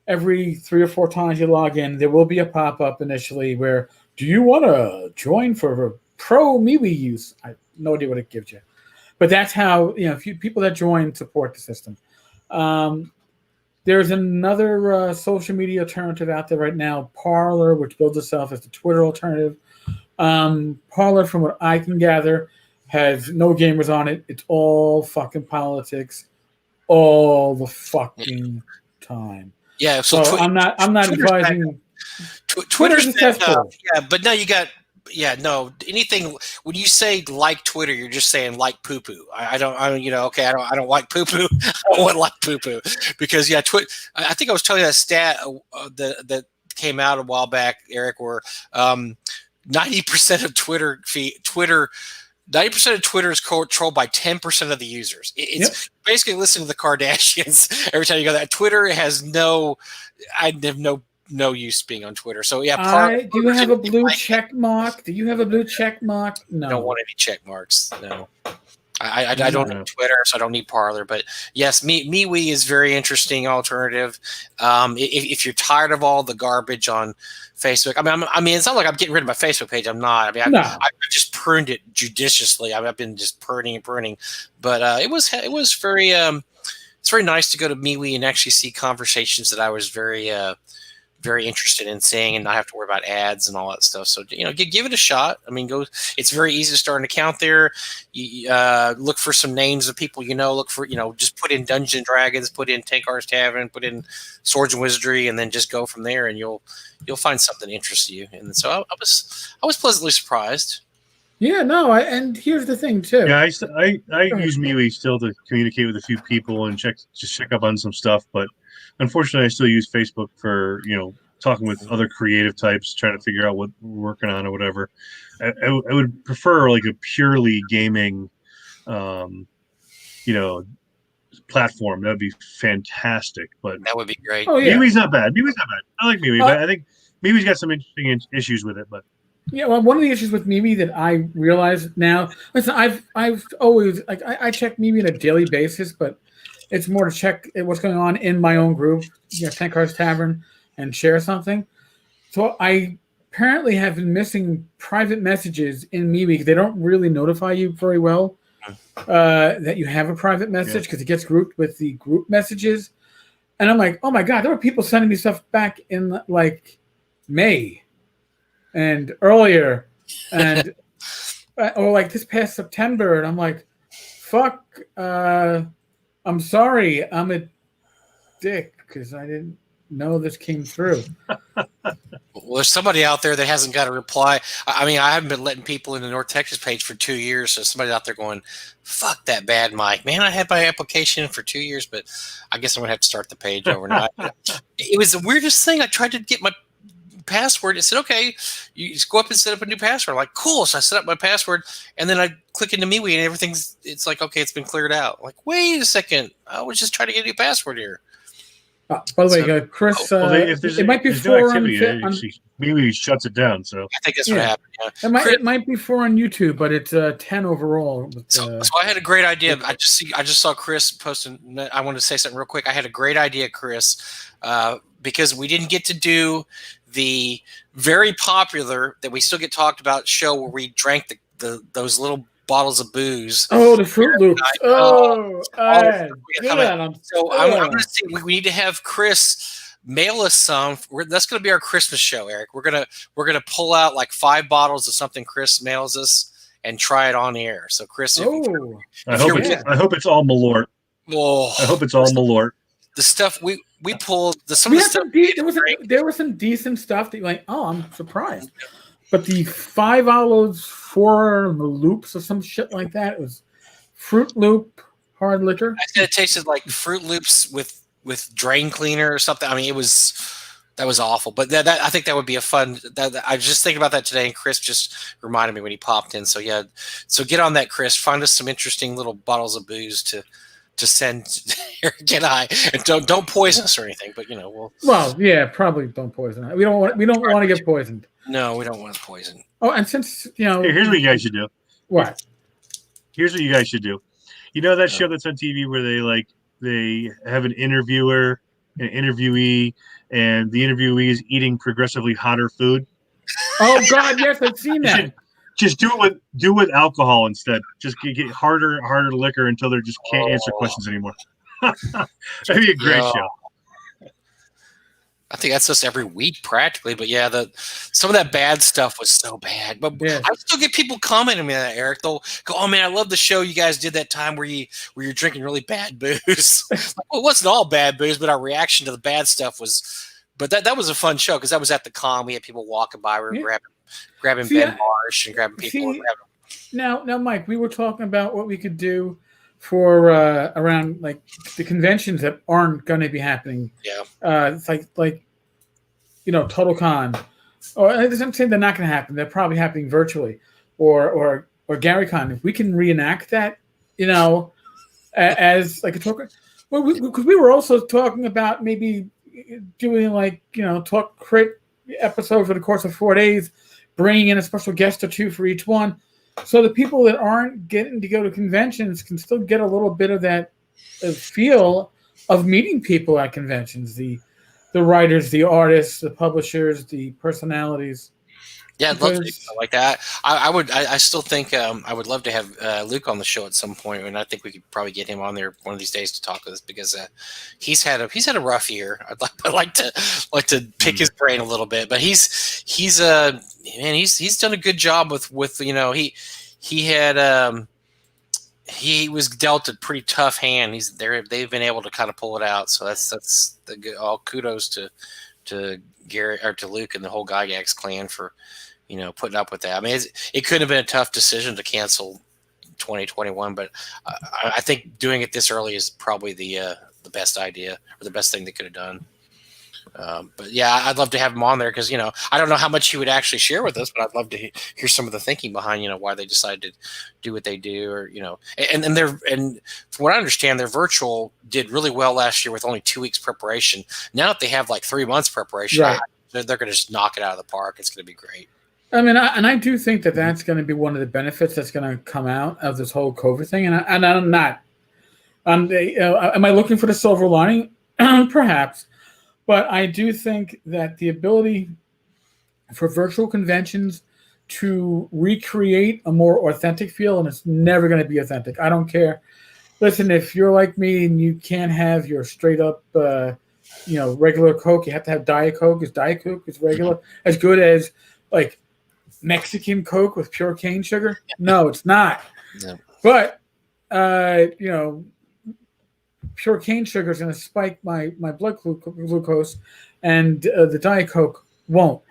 [SPEAKER 1] every 3 or 4 times you log in, there will be a pop-up initially where, do you want to join for pro MeWe use? I have no idea what it gives you. But that's how, people that join support the system. There's another social media alternative out there right now, Parler, which builds itself as the Twitter alternative. Parler, from what I can gather, has no gamers on it. It's all fucking politics all the fucking time.
[SPEAKER 2] Yeah,
[SPEAKER 1] so I'm not advising.
[SPEAKER 2] Twitter's
[SPEAKER 1] a cesspool.
[SPEAKER 2] But no, you got. Yeah, no. Anything when you say like Twitter, you're just saying like poo poo. I don't like poo poo. I don't want like poo poo, because I think I was telling you that stat that came out a while back, Eric, where 90% of Twitter 90% of Twitter is controlled by 10% of the users. It's basically listening to the Kardashians every time you go there. Twitter has I have no no use being on Twitter. So yeah,
[SPEAKER 1] do you have a blue check mark? Do you have a blue check mark? No.
[SPEAKER 2] I don't want any check marks. No. I don't have Twitter, so I don't need Parler. But yes, MeWe is very interesting alternative. If you're tired of all the garbage on Facebook, I mean, it's not like I'm getting rid of my Facebook page. I'm not. I mean, I've just pruned it judiciously. I've been just pruning and pruning. But it was very it's very nice to go to MeWe and actually see conversations that I was very interested in seeing and not have to worry about ads and all that stuff. So, give it a shot. I mean, it's very easy to start an account there. You look for some names of people, look for, just put in Dungeons and Dragons, put in Tenkar's Tavern, put in Swords and Wizardry, and then just go from there and you'll find something that interests you. And so I was pleasantly surprised.
[SPEAKER 1] Yeah, no, and here's the thing too.
[SPEAKER 3] Yeah, I use MeWe still to communicate with a few people and check up on some stuff, but unfortunately, I still use Facebook for talking with other creative types, trying to figure out what we're working on or whatever. I would prefer like a purely gaming, platform. That'd be fantastic. But
[SPEAKER 2] that would be great.
[SPEAKER 1] Oh, yeah.
[SPEAKER 3] MeWe's not bad. I like MeWe, but I think MeWe's got some interesting issues with it. But
[SPEAKER 1] yeah, well, one of the issues with MeWe that I realize now, listen, I've always I check MeWe on a daily basis, but it's more to check what's going on in my own group, Tenkar's Tavern, and share something. So I apparently have been missing private messages in MeWe. They don't really notify you very well that you have a private message because it gets grouped with the group messages. And I'm like, oh my God, there were people sending me stuff back in like May and earlier, and or like this past September, and I'm like, fuck. I'm sorry, I'm a dick because I didn't know this came through.
[SPEAKER 2] Well, there's somebody out there that hasn't got a reply. I mean, I haven't been letting people in the North Texas page for 2 years, so somebody out there going, fuck that Bad Mike. Man, I had my application for 2 years, but I guess I'm going to have to start the page over now. It was the weirdest thing. I tried to get my password. It said, okay, you just go up and set up a new password. I'm like, cool. So I set up my password, and then I click into MeWe, and it's like, okay, it's been cleared out. I'm like, wait a second. I was just trying to get a new password here.
[SPEAKER 1] By the way, Chris, it might be
[SPEAKER 3] no activity, MeWe shuts it down. So
[SPEAKER 2] I think that's what happened. Yeah.
[SPEAKER 1] It might be 4 on YouTube, but it's 10 overall.
[SPEAKER 2] So I had a great idea. I just saw Chris posting. I wanted to say something real quick. I had a great idea, Chris, because we didn't get to do the very popular that we still get talked about show where we drank those little bottles of booze.
[SPEAKER 1] Oh, the Fruit Loops. So I'm
[SPEAKER 2] going to say we need to have Chris mail us some. That's going to be our Christmas show, Eric. We're gonna pull out like 5 bottles of something Chris mails us and try it on the air. So Chris,
[SPEAKER 3] I hope it's all Malort.
[SPEAKER 2] Oh,
[SPEAKER 3] I hope it's all Malort.
[SPEAKER 2] The stuff we pulled,
[SPEAKER 1] there was some decent stuff that you're like, oh, I'm surprised. But the 5 olives, 4 loops or some shit like that, it was Fruit Loop hard liquor.
[SPEAKER 2] I said it tasted like Fruit Loops with drain cleaner or something. I mean, that was awful. But that I think that would be a fun. I was just thinking about that today, and Chris just reminded me when he popped in. So yeah, so get on that, Chris. Find us some interesting little bottles of booze to send Eric and I, and don't poison us or anything. But
[SPEAKER 1] probably don't poison us. We don't want to get poisoned.
[SPEAKER 2] No, we don't want to poison.
[SPEAKER 1] Oh, and since
[SPEAKER 3] here's what you guys should do.
[SPEAKER 1] What?
[SPEAKER 3] Here's what you guys should do. You know that show that's on TV where they have an interviewer, an interviewee, and the interviewee is eating progressively hotter food.
[SPEAKER 1] Oh God, yes, I've seen that.
[SPEAKER 3] Just do it with alcohol instead. Just get harder liquor until they just can't answer questions anymore. That'd be a great show.
[SPEAKER 2] I think that's just every week practically, but yeah, some of that bad stuff was so bad. But I still get people commenting on that, Eric. They'll go, "Oh man, I love the show you guys did that time where you're drinking really bad booze." Well, it wasn't all bad booze, but our reaction to the bad stuff was. But that was a fun show because that was at the con. We had people walking by, we were grabbing Ben Marsh and grabbing people.
[SPEAKER 1] Now, Mike, we were talking about what we could do for around like the conventions that aren't going to be happening.
[SPEAKER 2] Yeah,
[SPEAKER 1] it's like Total Con, or I'm saying they're not going to happen. They're probably happening virtually, or GaryCon. If we can reenact that, as like a token. Well, because we were also talking about maybe doing like, talk crit episodes over the course of 4 days, bringing in a special guest or two for each one. So the people that aren't getting to go to conventions can still get a little bit of that feel of meeting people at conventions, the writers, the artists, the publishers, the personalities.
[SPEAKER 2] Yeah, I'd love to do something like that. I still think I would love to have Luke on the show at some point, and I think we could probably get him on there one of these days to talk with us, because he's had a rough year. I'd like to pick his brain a little bit, but he's done a good job with he was dealt a pretty tough hand. They've been able to kind of pull it out, so that's the good. All kudos to Gary, or to Luke and the whole Gygax clan for putting up with that. I mean, it could have been a tough decision to cancel 2021, but I think doing it this early is probably the best idea, or the best thing they could have done. But yeah, I'd love to have him on there, because I don't know how much he would actually share with us, but I'd love to hear some of the thinking behind why they decided to do what they do, or and from what I understand, their virtual did really well last year with only 2 weeks preparation. Now that they have like 3 months preparation,
[SPEAKER 1] right,
[SPEAKER 2] they're going to just knock it out of the park. It's going to be great.
[SPEAKER 1] I mean, I do think that that's going to be one of the benefits that's going to come out of this whole COVID thing. And I'm not. Am I looking for the silver lining? Perhaps. But I do think that the ability for virtual conventions to recreate a more authentic feel, and it's never going to be authentic. I don't care. Listen, if you're like me and you can't have your straight up, regular Coke, you have to have Diet Coke. Is Diet Coke is regular as good as like Mexican Coke with pure cane sugar? No, it's not. No. But pure cane sugar is going to spike my blood glucose, and the Diet Coke won't.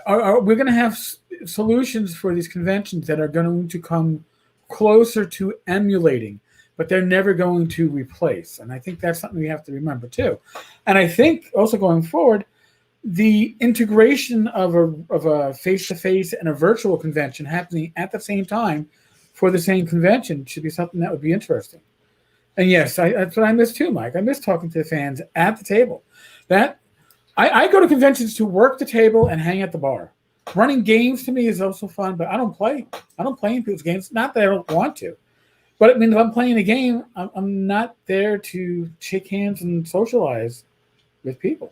[SPEAKER 1] We're going to have solutions for these conventions that are going to come closer to emulating, but they're never going to replace. And I think that's something we have to remember too. And I think also going forward, the integration of a face-to-face and a virtual convention happening at the same time for the same convention should be something that would be interesting. And yes, that's what I miss too, Mike. I miss talking to the fans at the table. I go to conventions to work the table and hang at the bar. Running games to me is also fun, but I don't play. I don't play in people's games. Not that I don't want to, but I mean, if I'm playing a game, I'm not there to shake hands and socialize with people.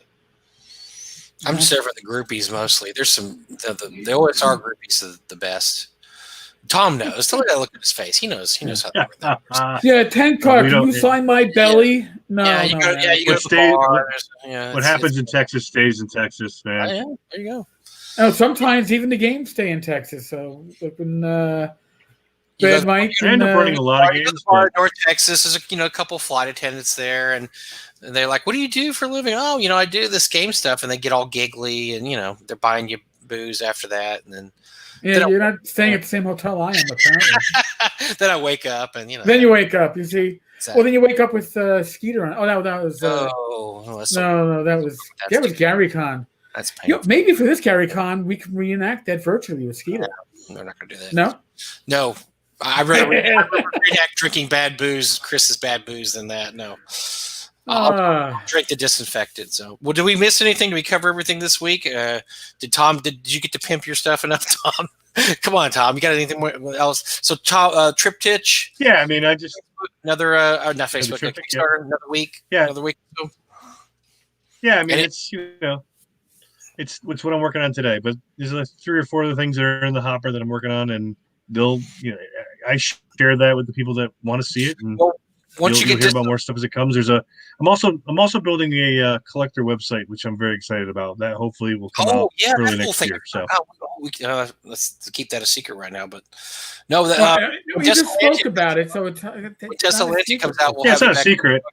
[SPEAKER 2] I'm just there for the groupies mostly. There's some the OSR groupies are the best. Tom knows. Tell me that look at his face. He knows how that works.
[SPEAKER 1] Yeah, Tenkar, can you sign my belly? No,
[SPEAKER 2] you go to the bar.
[SPEAKER 3] What happens in Texas stays in Texas, man.
[SPEAKER 2] Oh, yeah, there you go.
[SPEAKER 1] Oh, sometimes even the games stay in Texas. So when Bad Mike,
[SPEAKER 3] I end up running a lot of games.
[SPEAKER 2] North Texas, there's a couple flight attendants there, and they're like, "What do you do for a living?" "Oh, I do this game stuff," and they get all giggly, and they're buying you booze after that, and then.
[SPEAKER 1] Yeah, you're not staying at the same hotel I am, apparently.
[SPEAKER 2] Then I wake up, and
[SPEAKER 1] Then you wake up. You see. Exactly. Well, then you wake up with Skeeter on. Oh, that was. That was Gary Con.
[SPEAKER 2] That's painful.
[SPEAKER 1] Maybe for this Gary Con, we can reenact that virtually with Skeeter.
[SPEAKER 2] No, we're not going to do that.
[SPEAKER 1] No.
[SPEAKER 2] I'd rather reenact drinking bad booze, Chris's bad booze, than that. No. I'll drink the disinfectant. So, did we miss anything? Did we cover everything this week? Did you get to pimp your stuff enough, Tom? Come on, Tom. You got anything else? So, Triptych.
[SPEAKER 3] Yeah, I mean, I just
[SPEAKER 2] another not Facebook, Kickstarter. Another week.
[SPEAKER 3] Yeah,
[SPEAKER 2] another week. So.
[SPEAKER 3] Yeah, I mean, it's what I'm working on today. But there's 3 or 4 other things that are in the hopper that I'm working on, and they'll, I share that with the people that want to see it. And
[SPEAKER 2] once you
[SPEAKER 3] hear about more stuff as it comes. I'm also building a collector website, which I'm very excited about. That hopefully will come out early next year. So
[SPEAKER 2] let's keep that a secret right now. But no,
[SPEAKER 1] we just spoke about it. So
[SPEAKER 2] Cancellations comes out.
[SPEAKER 3] It's not a secret.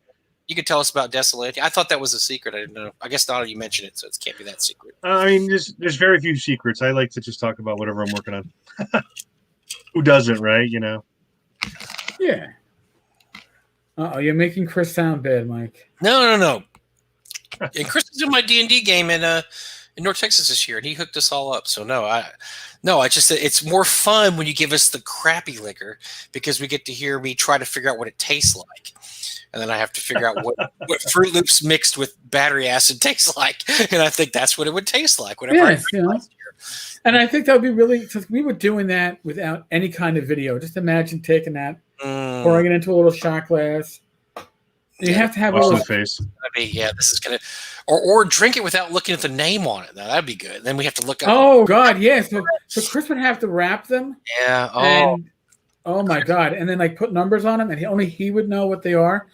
[SPEAKER 2] You could tell us about Cancellations. I thought that was a secret. I didn't know. I guess now you mentioned it, so it can't be that secret.
[SPEAKER 3] I mean, there's very few secrets. I like to just talk about whatever I'm working on. Who doesn't, right?
[SPEAKER 1] Yeah. You're making Chris sound bad, Mike.
[SPEAKER 2] No. And Chris is in my D&D game, and in North Texas this year, and he hooked us all up. So I just it's more fun when you give us the crappy liquor because we get to hear me try to figure out what it tastes like, and then I have to figure out what Fruit Loops mixed with battery acid tastes like, and I think that's what it would taste like. Whenever I drank last year.
[SPEAKER 1] And I think that would be really because we were doing that without any kind of video. Just imagine taking that, pouring it into a little shot glass. You have to have a little
[SPEAKER 3] face.
[SPEAKER 2] I mean, yeah, this is gonna, or drink it without looking at the name on it. Now that'd be good. Then we have to look up.
[SPEAKER 1] Oh God, yes. Yeah. So Chris would have to wrap them.
[SPEAKER 2] Yeah.
[SPEAKER 1] And, oh my God, and then like put numbers on them, and only he would know what they are.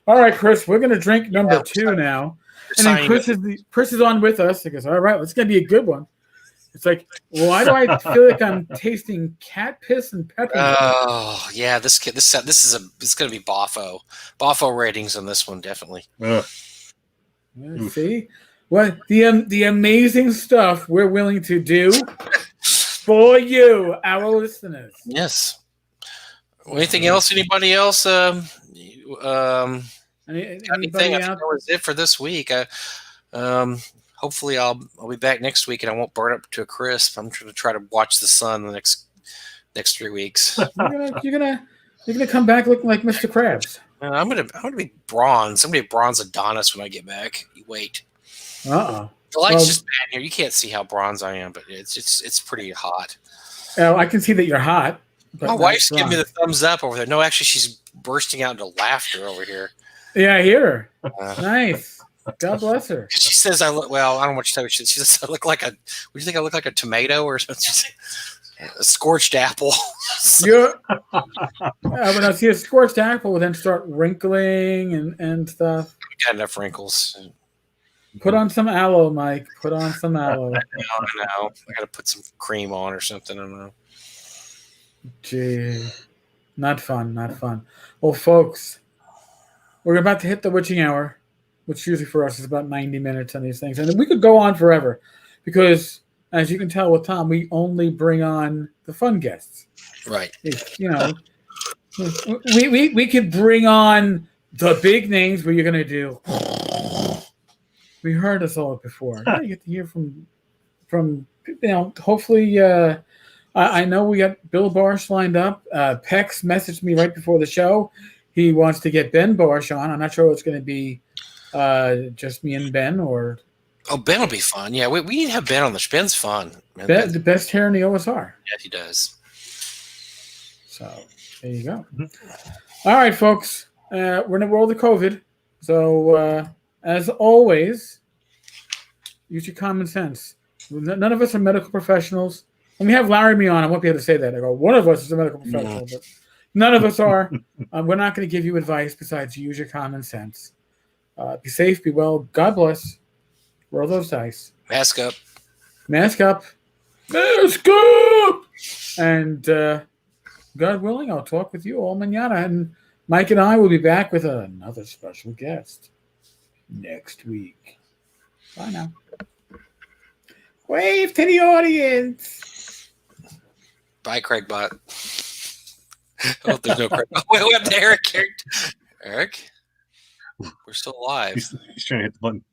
[SPEAKER 1] All right, Chris, we're gonna drink number 2 now. And then Chris is on with us. He goes, all right, it's gonna be a good one. It's like, why do I feel like I'm tasting cat piss and peppermint?
[SPEAKER 2] Oh yeah, this it's gonna be Boffo ratings on this one definitely.
[SPEAKER 1] See what the amazing stuff we're willing to do for you, our listeners.
[SPEAKER 2] Yes. Anything else? Anybody else?
[SPEAKER 1] Anybody
[SPEAKER 2] anything? I think that was it for this week. Hopefully I'll be back next week and I won't burn up to a crisp. I'm going to try to watch the sun the next 3 weeks.
[SPEAKER 1] You're gonna come back looking like Mr. Krabs.
[SPEAKER 2] I'm gonna be bronze. I'm gonna be bronze Adonis when I get back. You wait. The light's just bad here. You can't see how bronze I am, but it's pretty hot.
[SPEAKER 1] Oh, I can see that you're hot.
[SPEAKER 2] My wife's giving me the thumbs up over there. No, actually, she's bursting out into laughter over here.
[SPEAKER 1] Yeah, I hear her. Nice. God bless her.
[SPEAKER 2] She says I look well. I don't know what she said. She says I look like a. What do you think I look like? A tomato or something? A scorched apple.
[SPEAKER 1] When I see a scorched apple, then start wrinkling and stuff.
[SPEAKER 2] We got enough wrinkles.
[SPEAKER 1] Put on some aloe, Mike. Put on some aloe.
[SPEAKER 2] I know. I got to put some cream on or something. I don't know.
[SPEAKER 1] Gee, not fun. Well, folks, we're about to hit the witching hour, which usually for us is about 90 minutes on these things. And we could go on forever because, as you can tell with Tom, we only bring on the fun guests.
[SPEAKER 2] Right.
[SPEAKER 1] We could bring on the big names where you're going to do. We heard us all before. You get to hear from hopefully, I know we got Bill Barsh lined up. Pex messaged me right before the show. He wants to get Ben Barsh on. I'm not sure it's going to be just me and Ben or.
[SPEAKER 2] Oh, Ben will be fun. Yeah, we need to have Ben on the show. Ben's fun.
[SPEAKER 1] Ben, the best hair in the OSR.
[SPEAKER 2] Yeah, he does.
[SPEAKER 1] So there you go. Mm-hmm. All right, folks. We're in the world of COVID. So as always, use your common sense. None of us are medical professionals. When we have Laramie on, I won't be able to say that. I go, one of us is a medical professional, but none of us are. We're not going to give you advice besides use your common sense. Be safe, be well. God bless. Roll those dice.
[SPEAKER 2] Mask up.
[SPEAKER 1] Mask up. Mask up! And God willing, I'll talk with you all mañana. And Mike and I will be back with another special guest next week. Bye now. Wave to the audience.
[SPEAKER 2] Bye, Craigbot. Oh, there's no Craigbot. Wait, we have the Eric character. Eric? We're still alive.
[SPEAKER 3] He's trying to hit the button.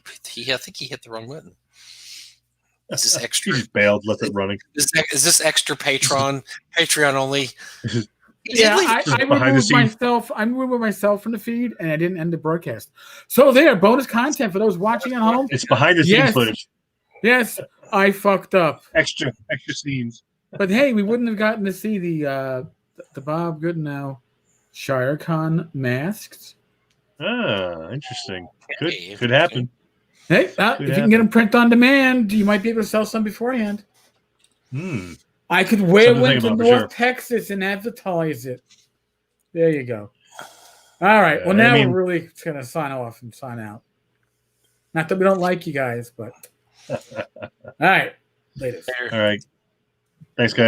[SPEAKER 2] I think he hit the wrong button. Is this extra?
[SPEAKER 3] He just bailed, left it running.
[SPEAKER 2] Is this extra Patreon only?
[SPEAKER 1] Yeah, I removed myself from the feed, and I didn't end the broadcast. So there, bonus content for those watching at home.
[SPEAKER 3] It's behind the scenes footage.
[SPEAKER 1] Yes, I fucked up.
[SPEAKER 3] Extra scenes.
[SPEAKER 1] But hey, we wouldn't have gotten to see the Bob Goodenow ShireCon masked.
[SPEAKER 3] Ah, interesting. Could happen.
[SPEAKER 1] Hey, if you can get them print on demand, you might be able to sell some beforehand. I could wear one to North Texas and advertise it. There you go. All right. Well, now we're really going to sign off and sign out. Not that we don't like you guys, but. All right. Later.
[SPEAKER 3] All right. Thanks, guys.